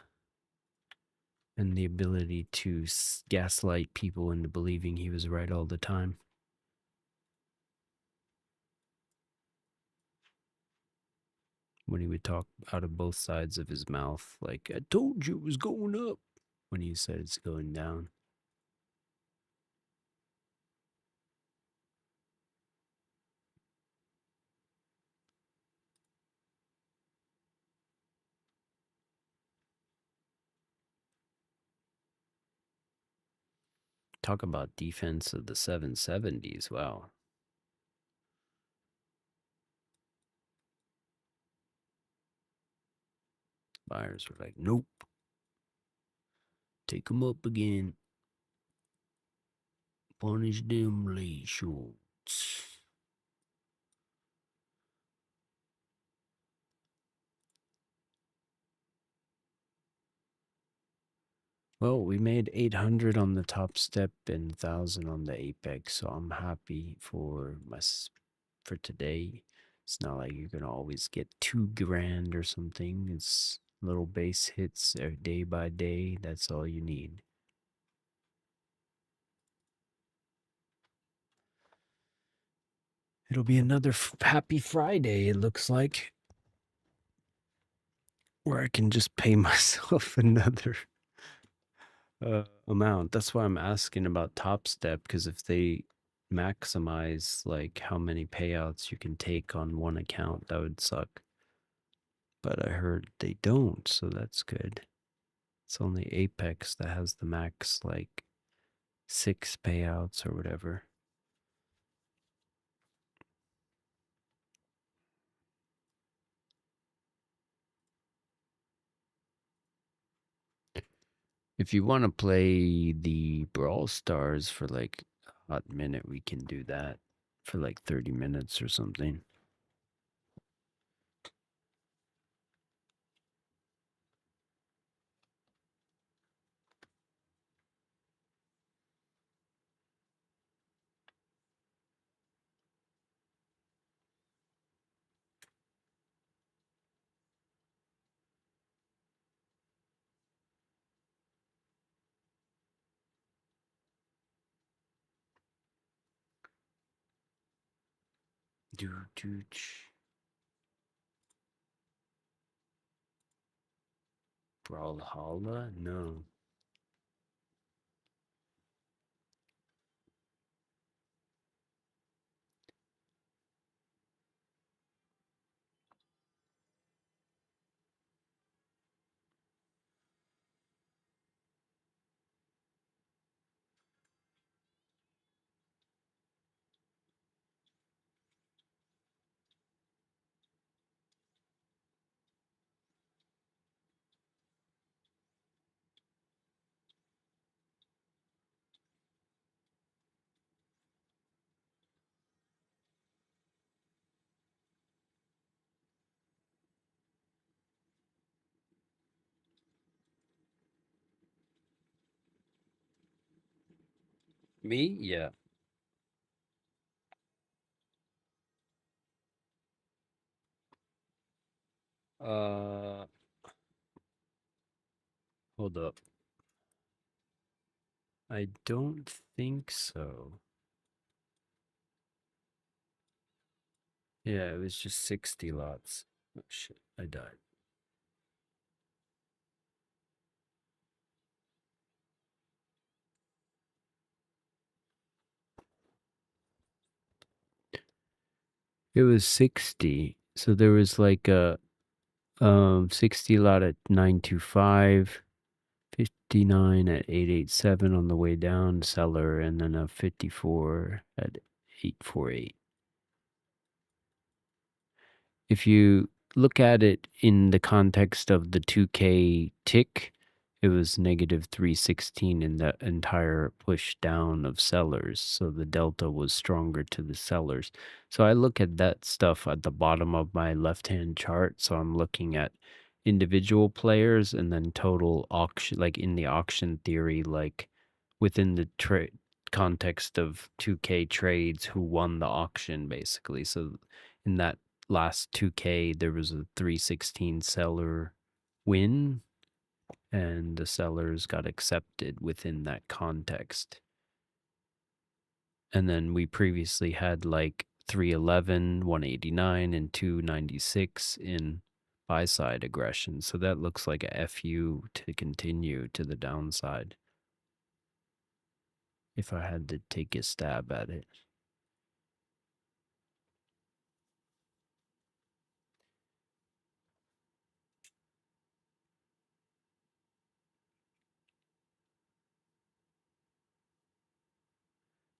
and the ability to gaslight people into believing he was right all the time. When he would talk out of both sides of his mouth, like, I told you it was going up, when he said it's going down. Talk about defense of the 770s. Wow. Buyers were like, nope. Take them up again. Punish them late shorts. Well, we made 800 on the top step and 1,000 on the apex, so I'm happy for for today. It's not like you're gonna always get 2 grand or something. It's little base hits day by day. That's all you need. It'll be another happy Friday, it looks like, where I can just pay myself another amount. That's why I'm asking about Top Step, because if they maximize like how many payouts you can take on one account, that would suck. But I heard they don't, so that's good. It's only Apex that has the max like 6 payouts or whatever. If you want to play the Brawl Stars for like a hot minute, we can do that for like 30 minutes or something. Brawlhalla? No. Me? Yeah. Uh, Hold up. I don't think so. Yeah, it was just 60 lots. Oh shit, I died. It was 60. So there was like a 60 lot at 925, 59 at 887 on the way down, seller, and then a 54 at 848. If you look at it in the context of the 2K tick, it was negative 316 in the entire push down of sellers. So the delta was stronger to the sellers. So I look at that stuff at the bottom of my left-hand chart. So I'm looking at individual players and then total auction, like in the auction theory, like within the context of 2K trades, who won the auction basically. So in that last 2K, there was a 316 seller win, and the sellers got accepted within that context. And then we previously had like 311, 189, and 296 in buy side aggression. So that looks like a FU to continue to the downside, if I had to take a stab at it.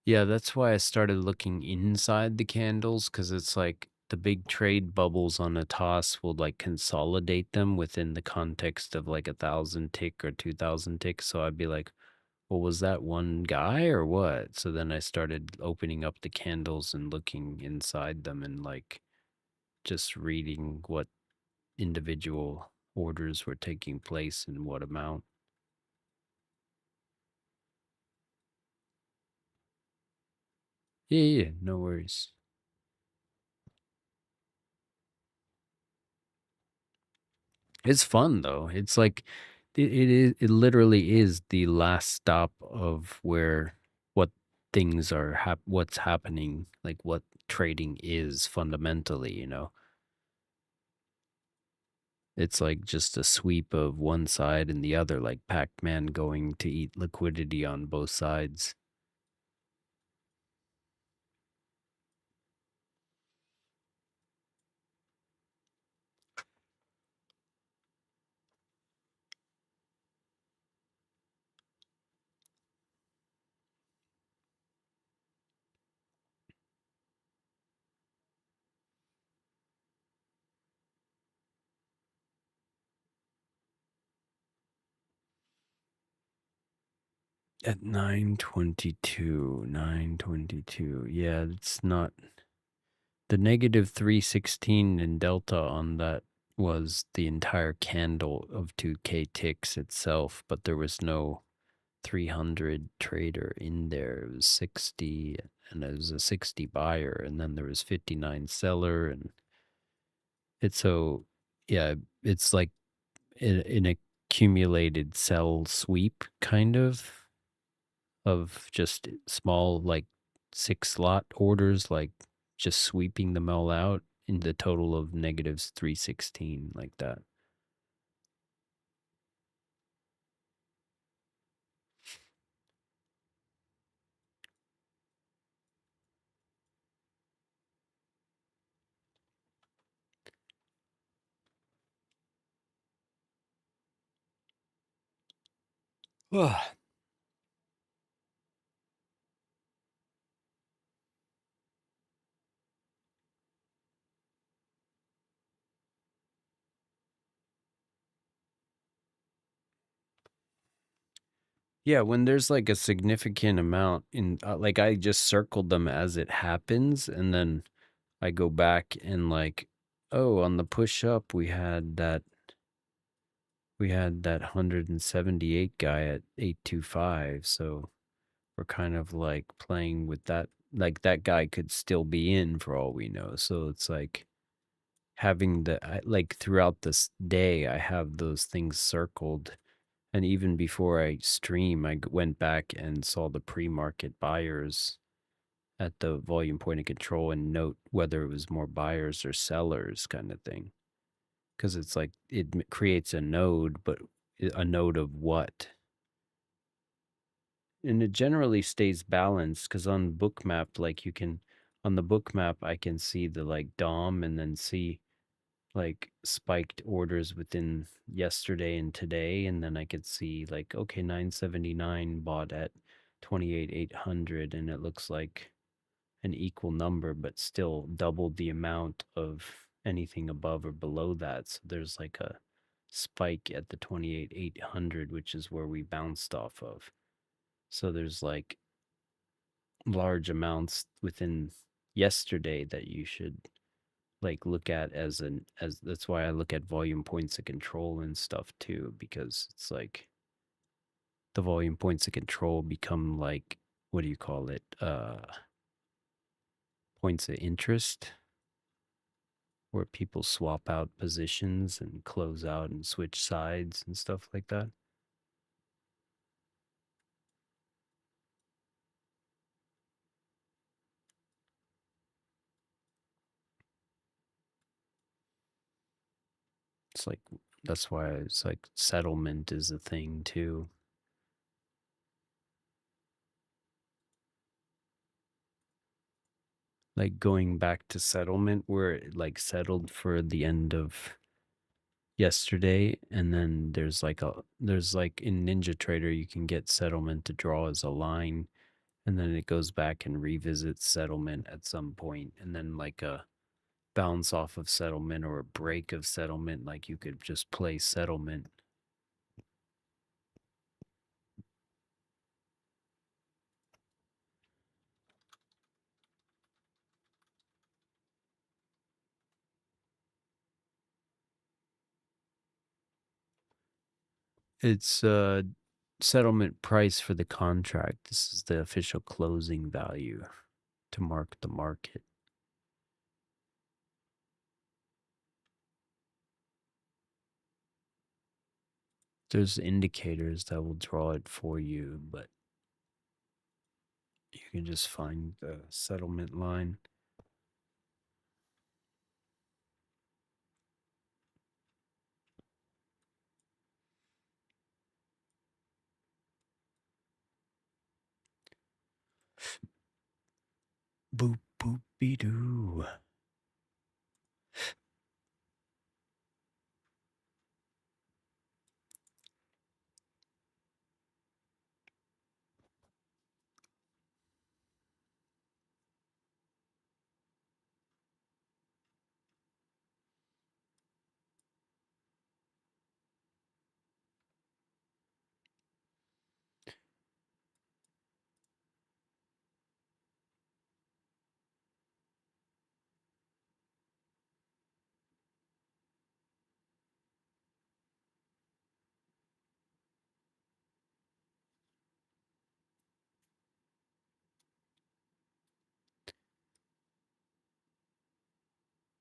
Yeah, that's why I started looking inside the candles, because it's like the big trade bubbles on ATAS will like consolidate them within the context of like 1,000 tick or 2,000 ticks. So I'd be like, well, was that one guy or what? So then I started opening up the candles and looking inside them and like just reading what individual orders were taking place and what amount. Yeah, no worries. It's fun though. It's like it literally is the last stop of where what things are what's happening, like what trading is fundamentally, you know. It's like just a sweep of one side and the other, like Pac-Man going to eat liquidity on both sides. At 922, 922. Yeah, it's not the negative 316 in delta on that was the entire candle of 2K ticks itself, but there was no 300 trader in there. It was 60, and it was a 60 buyer, and then there was 59 seller, and it's so, yeah, it's like an accumulated sell sweep kind of just small like 6 lot orders, like just sweeping them all out in the total of negatives 316 like that. Yeah, when there's like a significant amount in, like I just circled them as it happens, and then I go back and like, oh, on the push up we had that 178 guy at 825, so we're kind of like playing with that. Like that guy could still be in for all we know. So it's like having like throughout this day, I have those things circled. And even before I stream, I went back and saw the pre-market buyers at the volume point of control and note whether it was more buyers or sellers kind of thing. Because it's like it creates a node, but a node of what? And it generally stays balanced, because on Bookmap, like you can, on the Bookmap, I can see the like DOM and then see like spiked orders within yesterday and today, and then I could see like, okay, 979 bought at 28,800, and it looks like an equal number, but still doubled the amount of anything above or below that. So there's like a spike at the 28,800, which is where we bounced off of. So there's like large amounts within yesterday that you should like look at as that's why I look at volume points of control and stuff too, because it's like the volume points of control become like, what do you call it? Points of interest, where people swap out positions and close out and switch sides and stuff like that. It's like, that's why it's like settlement is a thing too. Like going back to settlement, where it like settled for the end of yesterday, and then there's like in NinjaTrader you can get settlement to draw as a line, and then it goes back and revisits settlement at some point, and then like a bounce off of settlement or a break of settlement, like you could just play settlement. It's settlement price for the contract. This is the official closing value to mark the market. There's indicators that will draw it for you, but you can just find the settlement line. Boop, boop, be doo.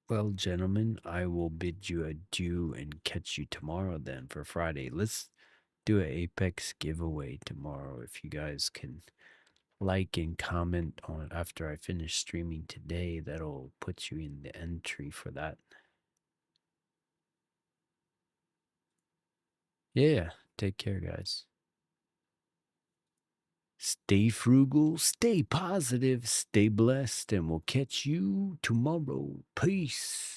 Well, gentlemen, I will bid you adieu and catch you tomorrow then for Friday. Let's do an Apex giveaway tomorrow. If you guys can like and comment on it after I finish streaming today, that'll put you in the entry for that. Yeah, take care, guys. Stay frugal, stay positive, stay blessed, and we'll catch you tomorrow. Peace.